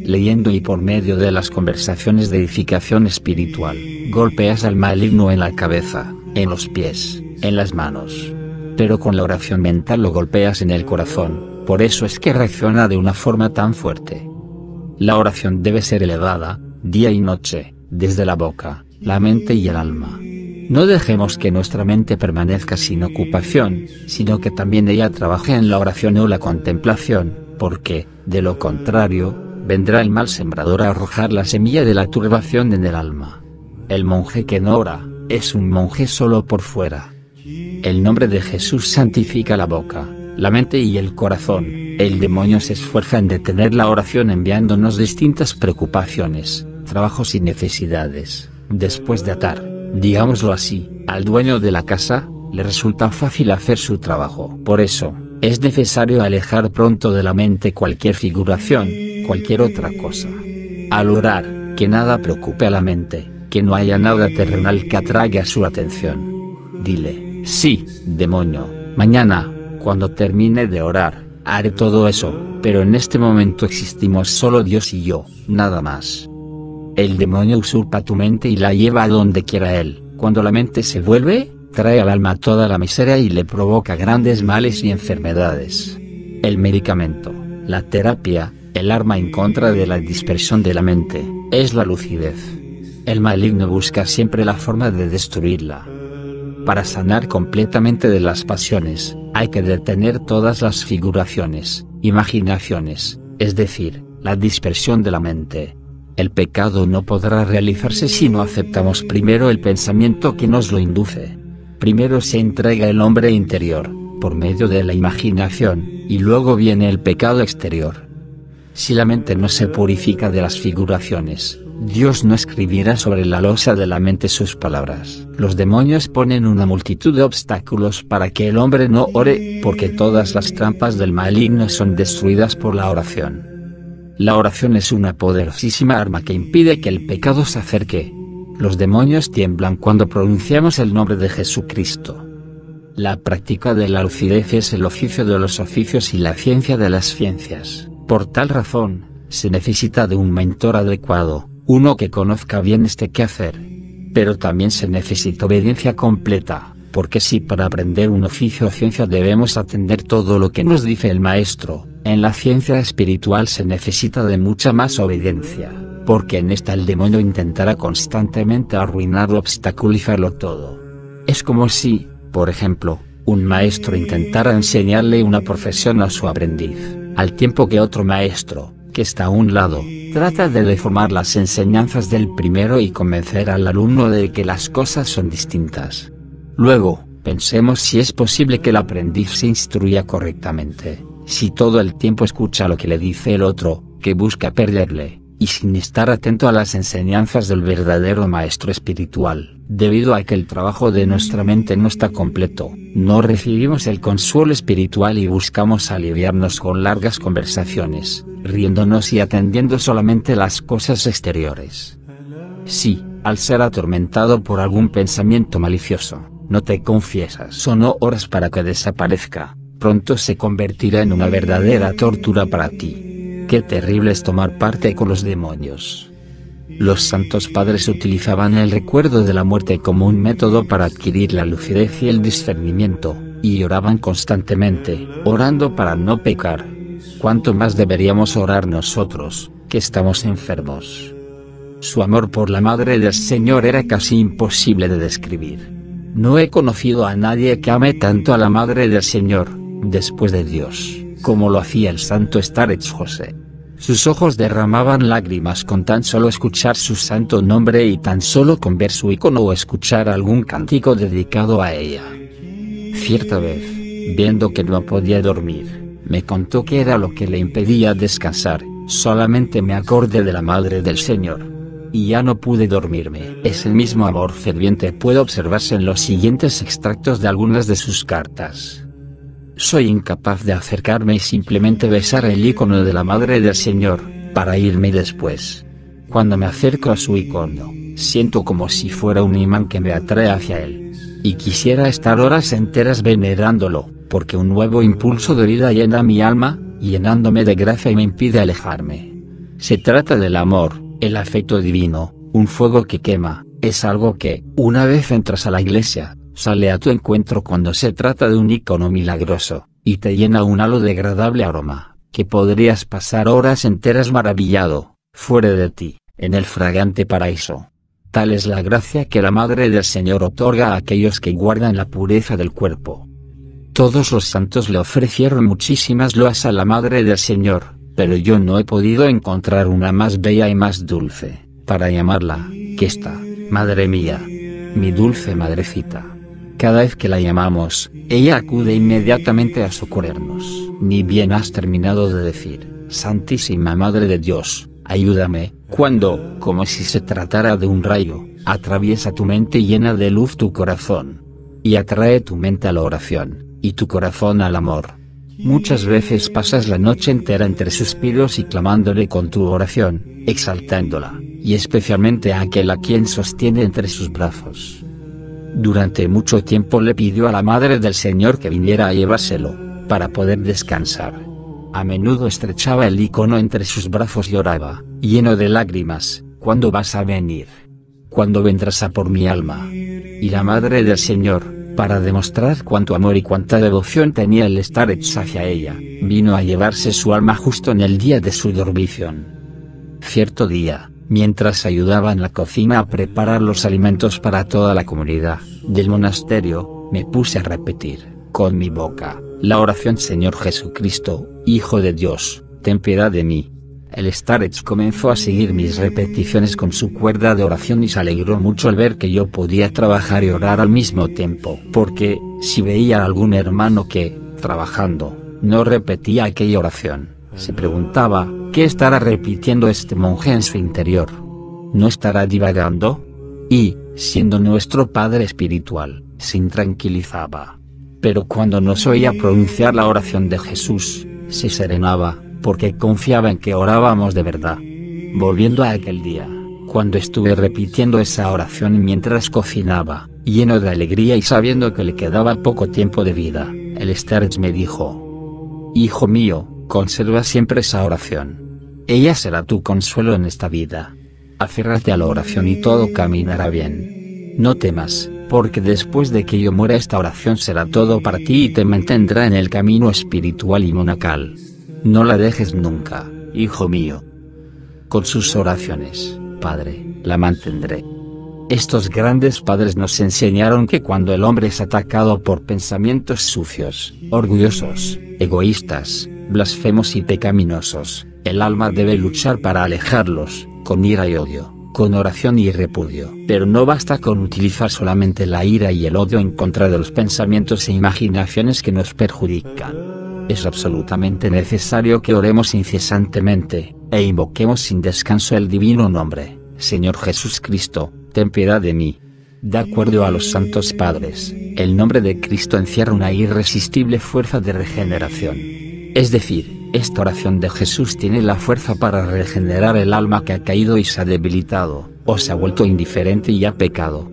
Leyendo y por medio de las conversaciones de edificación espiritual, golpeas al maligno en la cabeza, en los pies, en las manos, pero con la oración mental lo golpeas en el corazón, por eso es que reacciona de una forma tan fuerte. La oración debe ser elevada, día y noche, desde la boca, la mente y el alma. No dejemos que nuestra mente permanezca sin ocupación, sino que también ella trabaje en la oración o la contemplación, porque, de lo contrario, vendrá el mal sembrador a arrojar la semilla de la turbación en el alma. El monje que no ora, es un monje solo por fuera. El nombre de Jesús santifica la boca, la mente y el corazón. El demonio se esfuerza en detener la oración enviándonos distintas preocupaciones, trabajos y necesidades. Después de atar, digámoslo así, al dueño de la casa, le resulta fácil hacer su trabajo. Por eso, es necesario alejar pronto de la mente cualquier figuración, cualquier otra cosa. Al orar, que nada preocupe a la mente, que no haya nada terrenal que atraiga su atención. Dile, sí, demonio, mañana, cuando termine de orar, haré todo eso, pero en este momento existimos solo Dios y yo, nada más. El demonio usurpa tu mente y la lleva a donde quiera él. Cuando la mente se vuelve, trae al alma toda la miseria y le provoca grandes males y enfermedades. El medicamento, la terapia, el arma en contra de la dispersión de la mente, es la lucidez. El maligno busca siempre la forma de destruirla. Para sanar completamente de las pasiones, hay que detener todas las figuraciones, imaginaciones, es decir, la dispersión de la mente. El pecado no podrá realizarse si no aceptamos primero el pensamiento que nos lo induce. Primero se entrega el hombre interior, por medio de la imaginación, y luego viene el pecado exterior. Si la mente no se purifica de las figuraciones, Dios no escribirá sobre la losa de la mente sus palabras. Los demonios ponen una multitud de obstáculos para que el hombre no ore, porque todas las trampas del maligno son destruidas por la oración. La oración es una poderosísima arma que impide que el pecado se acerque. Los demonios tiemblan cuando pronunciamos el nombre de Jesucristo. La práctica de la lucidez es el oficio de los oficios y la ciencia de las ciencias. Por tal razón, se necesita de un mentor adecuado, uno que conozca bien este quehacer. Pero también se necesita obediencia completa, porque si para aprender un oficio o ciencia debemos atender todo lo que nos dice el maestro, en la ciencia espiritual se necesita de mucha más obediencia, porque en esta el demonio intentará constantemente arruinarlo, obstaculizarlo todo. Es como si, por ejemplo, un maestro intentara enseñarle una profesión a su aprendiz, al tiempo que otro maestro, que está a un lado, trata de deformar las enseñanzas del primero y convencer al alumno de que las cosas son distintas. Luego, pensemos si es posible que el aprendiz se instruya correctamente, si todo el tiempo escucha lo que le dice el otro, que busca perderle, y sin estar atento a las enseñanzas del verdadero maestro espiritual. Debido a que el trabajo de nuestra mente no está completo, no recibimos el consuelo espiritual y buscamos aliviarnos con largas conversaciones, riéndonos y atendiendo solamente las cosas exteriores. Si, al ser atormentado por algún pensamiento malicioso, no te confiesas o no oras para que desaparezca, pronto se convertirá en una verdadera tortura para ti. Qué terrible es tomar parte con los demonios. Los santos padres utilizaban el recuerdo de la muerte como un método para adquirir la lucidez y el discernimiento, y oraban constantemente, orando para no pecar. ¿Cuánto más deberíamos orar nosotros, que estamos enfermos? Su amor por la Madre del Señor era casi imposible de describir. No he conocido a nadie que ame tanto a la Madre del Señor, después de Dios, como lo hacía el santo Starets José. Sus ojos derramaban lágrimas con tan solo escuchar su santo nombre y tan solo con ver su icono o escuchar algún cántico dedicado a ella. Cierta vez, viendo que no podía dormir, me contó que era lo que le impedía descansar. Solamente me acordé de la Madre del Señor, y ya no pude dormirme. Ese mismo amor ferviente puede observarse en los siguientes extractos de algunas de sus cartas. Soy incapaz de acercarme y simplemente besar el icono de la Madre del Señor, para irme después. Cuando me acerco a su icono, siento como si fuera un imán que me atrae hacia él. Y quisiera estar horas enteras venerándolo, porque un nuevo impulso de vida llena mi alma, llenándome de gracia y me impide alejarme. Se trata del amor, el afecto divino, un fuego que quema. Es algo que, una vez entras a la iglesia, sale a tu encuentro cuando se trata de un icono milagroso, y te llena un halo de agradable aroma, que podrías pasar horas enteras maravillado, fuera de ti, en el fragante paraíso. Tal es la gracia que la Madre del Señor otorga a aquellos que guardan la pureza del cuerpo. Todos los santos le ofrecieron muchísimas loas a la Madre del Señor, pero yo no he podido encontrar una más bella y más dulce, para llamarla, que esta, Madre mía, mi dulce madrecita. Cada vez que la llamamos, ella acude inmediatamente a socorrernos. Ni bien has terminado de decir, Santísima Madre de Dios, ayúdame, cuando, como si se tratara de un rayo, atraviesa tu mente y llena de luz tu corazón. Y atrae tu mente a la oración, y tu corazón al amor. Muchas veces pasas la noche entera entre suspiros y clamándole con tu oración, exaltándola, y especialmente a aquel a quien sostiene entre sus brazos. Durante mucho tiempo le pidió a la Madre del Señor que viniera a llevárselo, para poder descansar. A menudo estrechaba el icono entre sus brazos y oraba, lleno de lágrimas, ¿cuándo vas a venir? ¿Cuándo vendrás a por mi alma? Y la Madre del Señor, para demostrar cuánto amor y cuánta devoción tenía el Starets hacia ella, vino a llevarse su alma justo en el día de su dormición. Cierto día, mientras ayudaba en la cocina a preparar los alimentos para toda la comunidad del monasterio, me puse a repetir, con mi boca, la oración Señor Jesucristo, Hijo de Dios, ten piedad de mí. El Starets comenzó a seguir mis repeticiones con su cuerda de oración y se alegró mucho al ver que yo podía trabajar y orar al mismo tiempo, porque, si veía a algún hermano que, trabajando, no repetía aquella oración, se preguntaba, ¿qué estará repitiendo este monje en su interior? ¿No estará divagando? Y, siendo nuestro Padre espiritual, se intranquilizaba. Pero cuando nos oía pronunciar la oración de Jesús, se serenaba, porque confiaba en que orábamos de verdad. Volviendo a aquel día, cuando estuve repitiendo esa oración mientras cocinaba, lleno de alegría y sabiendo que le quedaba poco tiempo de vida, el Starets me dijo: Hijo mío, conserva siempre esa oración. Ella será tu consuelo en esta vida. Aférrate a la oración y todo caminará bien. No temas, porque después de que yo muera esta oración será todo para ti y te mantendrá en el camino espiritual y monacal. No la dejes nunca, hijo mío. Con sus oraciones, Padre, la mantendré. Estos grandes padres nos enseñaron que cuando el hombre es atacado por pensamientos sucios, orgullosos, egoístas, blasfemos y pecaminosos, el alma debe luchar para alejarlos, con ira y odio, con oración y repudio. Pero no basta con utilizar solamente la ira y el odio en contra de los pensamientos e imaginaciones que nos perjudican. Es absolutamente necesario que oremos incesantemente, e invoquemos sin descanso el divino nombre, Señor Jesucristo, ten piedad de mí. De acuerdo a los santos padres, el nombre de Cristo encierra una irresistible fuerza de regeneración. Es decir, esta oración de Jesús tiene la fuerza para regenerar el alma que ha caído y se ha debilitado, o se ha vuelto indiferente y ha pecado.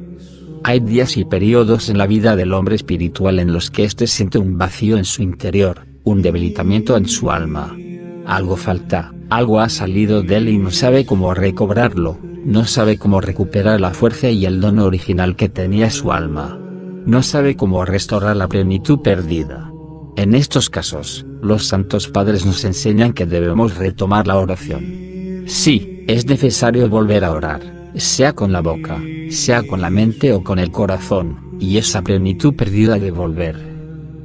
Hay días y periodos en la vida del hombre espiritual en los que éste siente un vacío en su interior, un debilitamiento en su alma. Algo falta, algo ha salido de él y no sabe cómo recobrarlo, no sabe cómo recuperar la fuerza y el don original que tenía su alma. No sabe cómo restaurar la plenitud perdida. En estos casos, los santos padres nos enseñan que debemos retomar la oración. Sí, es necesario volver a orar, sea con la boca, sea con la mente o con el corazón, y esa plenitud perdida de volver.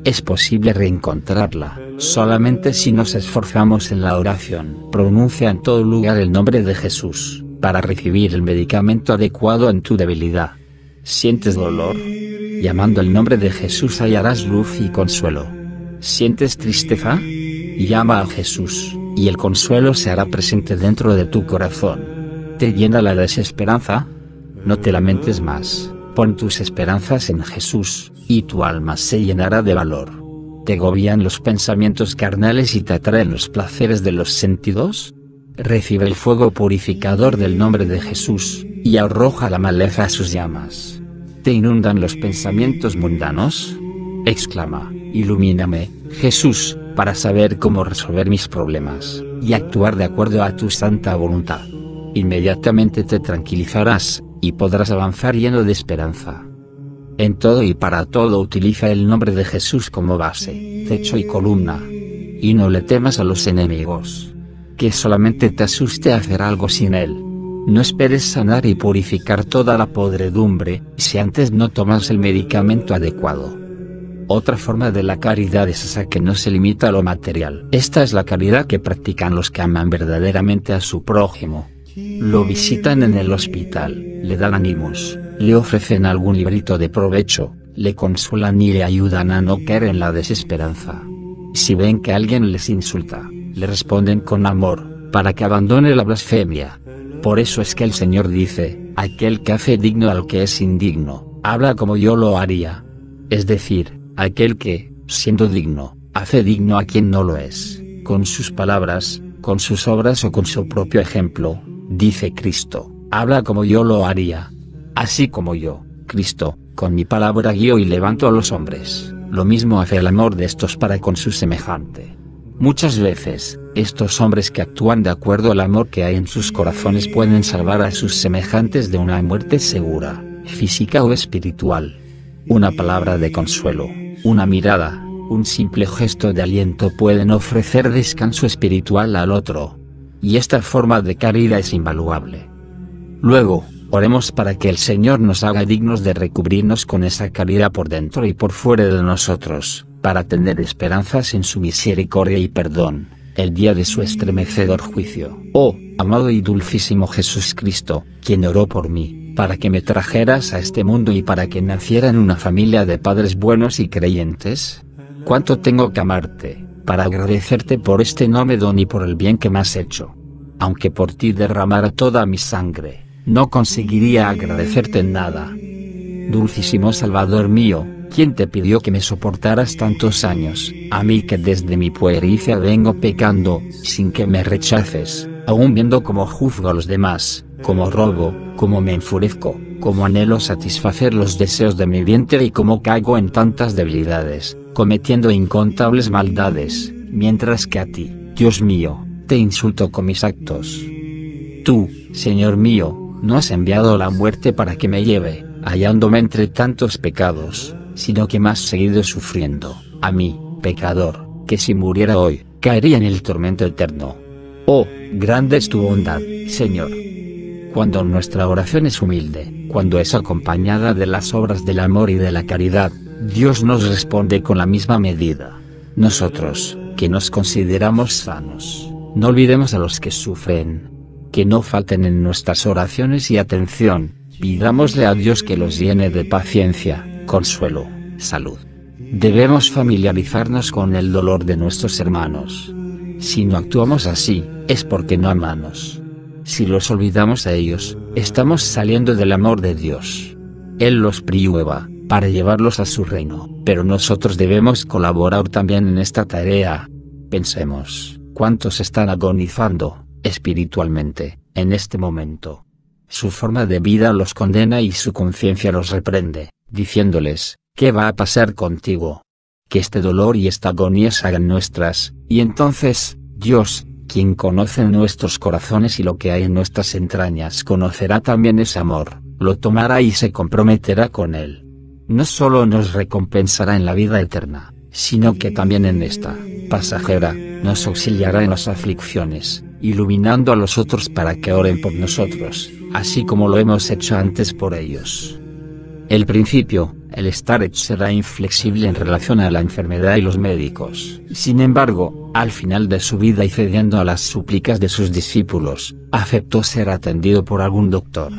Es posible reencontrarla, solamente si nos esforzamos en la oración. Pronuncia en todo lugar el nombre de Jesús, para recibir el medicamento adecuado en tu debilidad. ¿Sientes dolor? Llamando el nombre de Jesús hallarás luz y consuelo. ¿Sientes tristeza? Llama a Jesús, y el consuelo se hará presente dentro de tu corazón. ¿Te llena la desesperanza? No te lamentes más, pon tus esperanzas en Jesús, y tu alma se llenará de valor. ¿Te agobian los pensamientos carnales y te atraen los placeres de los sentidos? Recibe el fuego purificador del nombre de Jesús, y arroja la maleza a sus llamas. ¿Te inundan los pensamientos mundanos? Exclama: ilumíname, Jesús, para saber cómo resolver mis problemas, y actuar de acuerdo a tu santa voluntad. Inmediatamente te tranquilizarás, y podrás avanzar lleno de esperanza. En todo y para todo utiliza el nombre de Jesús como base, techo y columna. Y no le temas a los enemigos. Que solamente te asuste hacer algo sin él. No esperes sanar y purificar toda la podredumbre, si antes no tomas el medicamento adecuado. Otra forma de la caridad es esa que no se limita a lo material. Esta es la caridad que practican los que aman verdaderamente a su prójimo. Lo visitan en el hospital, le dan ánimos, le ofrecen algún librito de provecho, le consuelan y le ayudan a no caer en la desesperanza. Si ven que alguien les insulta, le responden con amor, para que abandone la blasfemia. Por eso es que el Señor dice, aquel que hace digno al que es indigno, habla como yo lo haría. Es decir, aquel que, siendo digno, hace digno a quien no lo es, con sus palabras, con sus obras o con su propio ejemplo, dice Cristo, habla como yo lo haría. Así como yo, Cristo, con mi palabra guío y levanto a los hombres, lo mismo hace el amor de estos para con su semejante. Muchas veces, estos hombres que actúan de acuerdo al amor que hay en sus corazones pueden salvar a sus semejantes de una muerte segura, física o espiritual. Una palabra de consuelo, una mirada, un simple gesto de aliento pueden ofrecer descanso espiritual al otro. Y esta forma de caridad es invaluable. Luego, oremos para que el Señor nos haga dignos de recubrirnos con esa caridad por dentro y por fuera de nosotros, para tener esperanzas en su misericordia y perdón, el día de su estremecedor juicio. Oh, amado y dulcísimo Jesús Cristo, quien oró por mí, para que me trajeras a este mundo y para que naciera en una familia de padres buenos y creyentes. ¿Cuánto tengo que amarte, para agradecerte por este enorme don y por el bien que me has hecho? Aunque por ti derramara toda mi sangre, no conseguiría agradecerte nada. Dulcísimo Salvador mío, ¿quién te pidió que me soportaras tantos años, a mí que desde mi puericia vengo pecando, sin que me rechaces, aún viendo cómo juzgo a los demás, cómo robo, cómo me enfurezco, cómo anhelo satisfacer los deseos de mi vientre y cómo caigo en tantas debilidades, cometiendo incontables maldades, mientras que a ti, Dios mío, te insulto con mis actos? Tú, Señor mío, no has enviado la muerte para que me lleve, hallándome entre tantos pecados, sino que me has seguido sufriendo, a mí, pecador, que si muriera hoy, caería en el tormento eterno. Oh, grande es tu bondad, Señor. Cuando nuestra oración es humilde, cuando es acompañada de las obras del amor y de la caridad, Dios nos responde con la misma medida. Nosotros, que nos consideramos sanos, no olvidemos a los que sufren. Que no falten en nuestras oraciones y atención, pidámosle a Dios que los llene de paciencia, consuelo, salud. Debemos familiarizarnos con el dolor de nuestros hermanos. Si no actuamos así, es porque no amamos. Si los olvidamos a ellos, estamos saliendo del amor de Dios. Él los prueba, para llevarlos a su reino, pero nosotros debemos colaborar también en esta tarea. Pensemos, ¿cuántos están agonizando espiritualmente, en este momento? Su forma de vida los condena y su conciencia los reprende, diciéndoles, ¿qué va a pasar contigo? Que este dolor y esta agonía se hagan nuestras, y entonces, Dios, quien conoce nuestros corazones y lo que hay en nuestras entrañas, conocerá también ese amor, lo tomará y se comprometerá con él. No solo nos recompensará en la vida eterna, sino que también en esta pasajera, nos auxiliará en las aflicciones, iluminando a los otros para que oren por nosotros, así como lo hemos hecho antes por ellos. El principio, el estar hecho será inflexible en relación a la enfermedad y los médicos. Sin embargo, al final de su vida y cediendo a las súplicas de sus discípulos, aceptó ser atendido por algún doctor.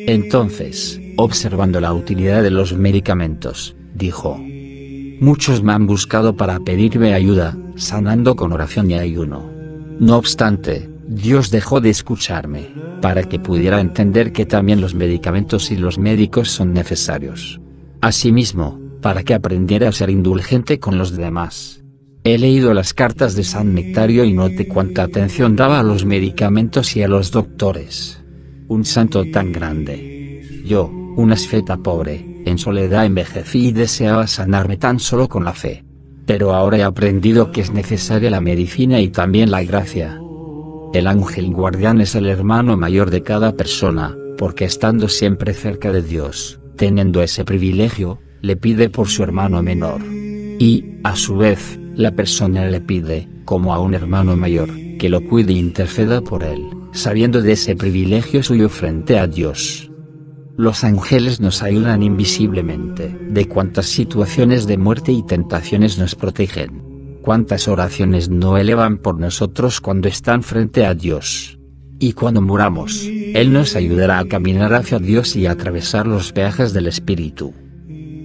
Entonces, observando la utilidad de los medicamentos, dijo: muchos me han buscado para pedirme ayuda, sanando con oración y ayuno. No obstante, Dios dejó de escucharme, para que pudiera entender que también los medicamentos y los médicos son necesarios. Asimismo, para que aprendiera a ser indulgente con los demás. He leído las cartas de San Nectario y noté cuánta atención daba a los medicamentos y a los doctores. Un santo tan grande. Yo, una asceta pobre, en soledad envejecí y deseaba sanarme tan solo con la fe. Pero ahora he aprendido que es necesaria la medicina y también la gracia. El ángel guardián es el hermano mayor de cada persona, porque estando siempre cerca de Dios, teniendo ese privilegio, le pide por su hermano menor. Y, a su vez, la persona le pide, como a un hermano mayor, que lo cuide e interceda por él, sabiendo de ese privilegio suyo frente a Dios. Los ángeles nos ayudan invisiblemente, de cuántas situaciones de muerte y tentaciones nos protegen. Cuántas oraciones no elevan por nosotros cuando están frente a Dios. Y cuando muramos, Él nos ayudará a caminar hacia Dios y a atravesar los peajes del Espíritu.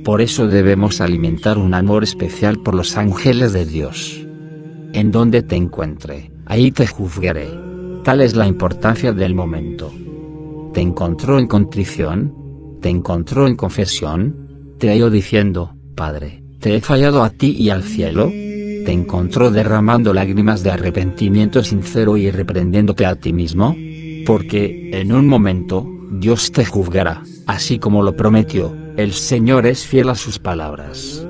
Por eso debemos alimentar un amor especial por los ángeles de Dios. En donde te encuentre, ahí te juzgaré. Tal es la importancia del momento. ¿Te encontró en contrición? ¿Te encontró en confesión? ¿Te halló diciendo, Padre, te he fallado a ti y al cielo? ¿Te encontró derramando lágrimas de arrepentimiento sincero y reprendiéndote a ti mismo? Porque, en un momento, Dios te juzgará, así como lo prometió, el Señor es fiel a sus palabras.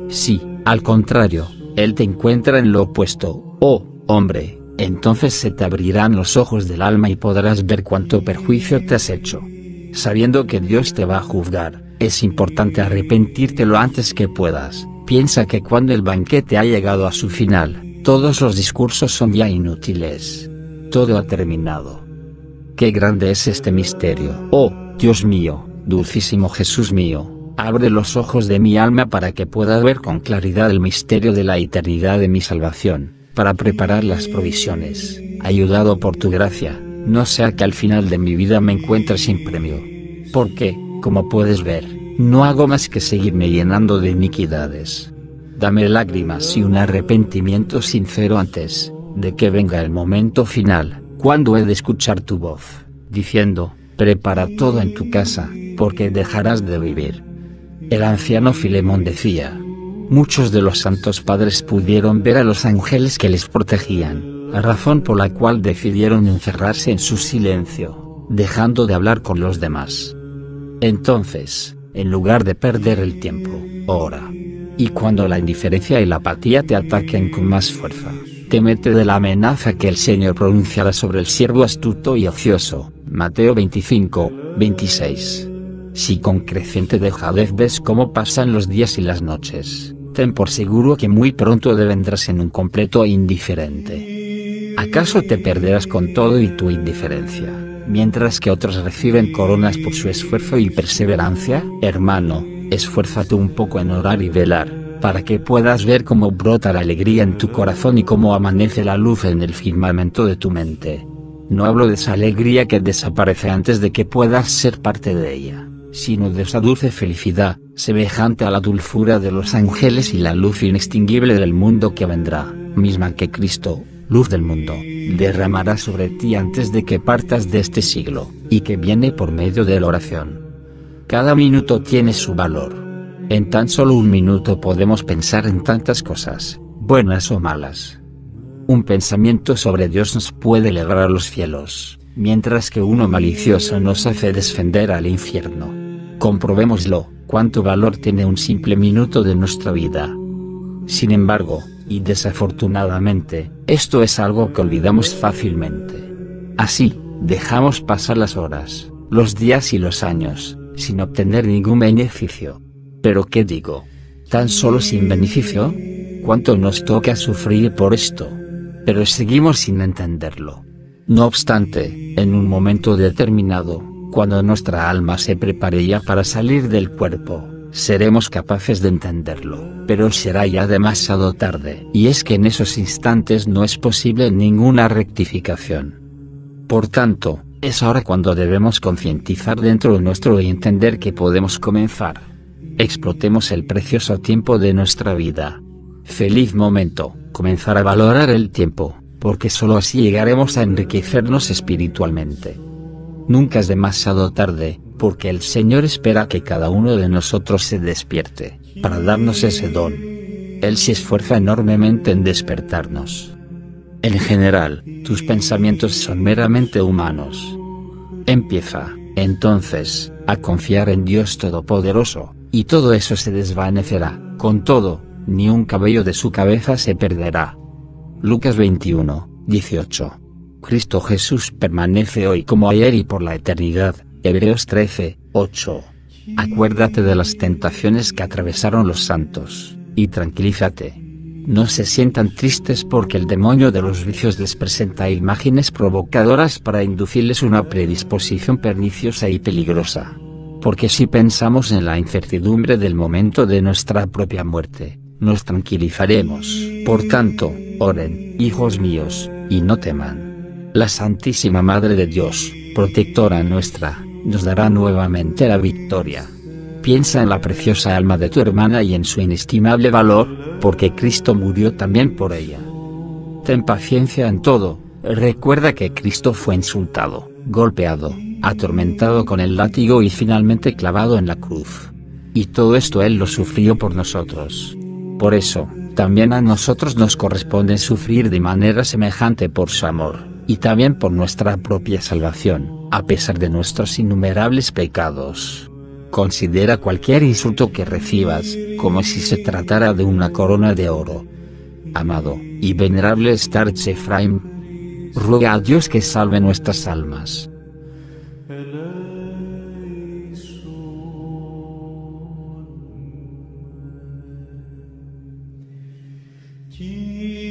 Si, al contrario, Él te encuentra en lo opuesto, oh, hombre, entonces se te abrirán los ojos del alma y podrás ver cuánto perjuicio te has hecho. Sabiendo que Dios te va a juzgar, es importante arrepentirte lo antes que puedas. Piensa que cuando el banquete ha llegado a su final, todos los discursos son ya inútiles. Todo ha terminado. ¡Qué grande es este misterio! Oh, Dios mío, dulcísimo Jesús mío, abre los ojos de mi alma para que pueda ver con claridad el misterio de la eternidad de mi salvación, para preparar las provisiones, ayudado por tu gracia, no sea que al final de mi vida me encuentre sin premio. Porque, como puedes ver, no hago más que seguirme llenando de iniquidades. Dame lágrimas y un arrepentimiento sincero antes de que venga el momento final, cuando he de escuchar tu voz, diciendo, prepara todo en tu casa, porque dejarás de vivir. El anciano Filemón decía, muchos de los santos padres pudieron ver a los ángeles que les protegían, razón por la cual decidieron encerrarse en su silencio, dejando de hablar con los demás. Entonces, en lugar de perder el tiempo, ora. Y cuando la indiferencia y la apatía te ataquen con más fuerza, témete de la amenaza que el Señor pronunciará sobre el siervo astuto y ocioso. Mateo 25, 26. Si con creciente dejadez ves cómo pasan los días y las noches, ten por seguro que muy pronto devendrás en un completo indiferente. ¿Acaso te perderás con todo y tu indiferencia, mientras que otros reciben coronas por su esfuerzo y perseverancia? Hermano, esfuérzate un poco en orar y velar, para que puedas ver cómo brota la alegría en tu corazón y cómo amanece la luz en el firmamento de tu mente. No hablo de esa alegría que desaparece antes de que puedas ser parte de ella, sino de esa dulce felicidad, semejante a la dulzura de los ángeles y la luz inextinguible del mundo que vendrá, misma que Cristo, luz del mundo, derramará sobre ti antes de que partas de este siglo, y que viene por medio de la oración. Cada minuto tiene su valor. En tan solo un minuto podemos pensar en tantas cosas, buenas o malas. Un pensamiento sobre Dios nos puede elevar a los cielos, mientras que uno malicioso nos hace descender al infierno. Comprobémoslo, cuánto valor tiene un simple minuto de nuestra vida. Sin embargo, y desafortunadamente, esto es algo que olvidamos fácilmente. Así, dejamos pasar las horas, los días y los años, sin obtener ningún beneficio. ¿Pero qué digo? ¿Tan solo sin beneficio? ¿Cuánto nos toca sufrir por esto? Pero seguimos sin entenderlo. No obstante, en un momento determinado, cuando nuestra alma se prepare ya para salir del cuerpo, seremos capaces de entenderlo, pero será ya demasiado tarde. Y es que en esos instantes no es posible ninguna rectificación. Por tanto, es ahora cuando debemos concientizar dentro nuestro y entender que podemos comenzar. Explotemos el precioso tiempo de nuestra vida. Feliz momento, comenzar a valorar el tiempo, porque solo así llegaremos a enriquecernos espiritualmente. Nunca es demasiado tarde, porque el Señor espera que cada uno de nosotros se despierte, para darnos ese don. Él se esfuerza enormemente en despertarnos. En general, tus pensamientos son meramente humanos. Empieza, entonces, a confiar en Dios Todopoderoso, y todo eso se desvanecerá. Con todo, ni un cabello de su cabeza se perderá. Lucas 21, 18. Cristo Jesús permanece hoy como ayer y por la eternidad. Hebreos 13, 8. Acuérdate de las tentaciones que atravesaron los santos, y tranquilízate. No se sientan tristes porque el demonio de los vicios les presenta imágenes provocadoras para inducirles una predisposición perniciosa y peligrosa. Porque si pensamos en la incertidumbre del momento de nuestra propia muerte, nos tranquilizaremos. Por tanto, oren, hijos míos, y no teman. La Santísima Madre de Dios, protectora nuestra, nos dará nuevamente la victoria. Piensa en la preciosa alma de tu hermana y en su inestimable valor, porque Cristo murió también por ella. Ten paciencia en todo, recuerda que Cristo fue insultado, golpeado, atormentado con el látigo y finalmente clavado en la cruz. Y todo esto Él lo sufrió por nosotros. Por eso, también a nosotros nos corresponde sufrir de manera semejante por su amor, y también por nuestra propia salvación, a pesar de nuestros innumerables pecados. Considera cualquier insulto que recibas, como si se tratara de una corona de oro. Amado y venerable Startse Ephraim, ruega a Dios que salve nuestras almas. Kyrie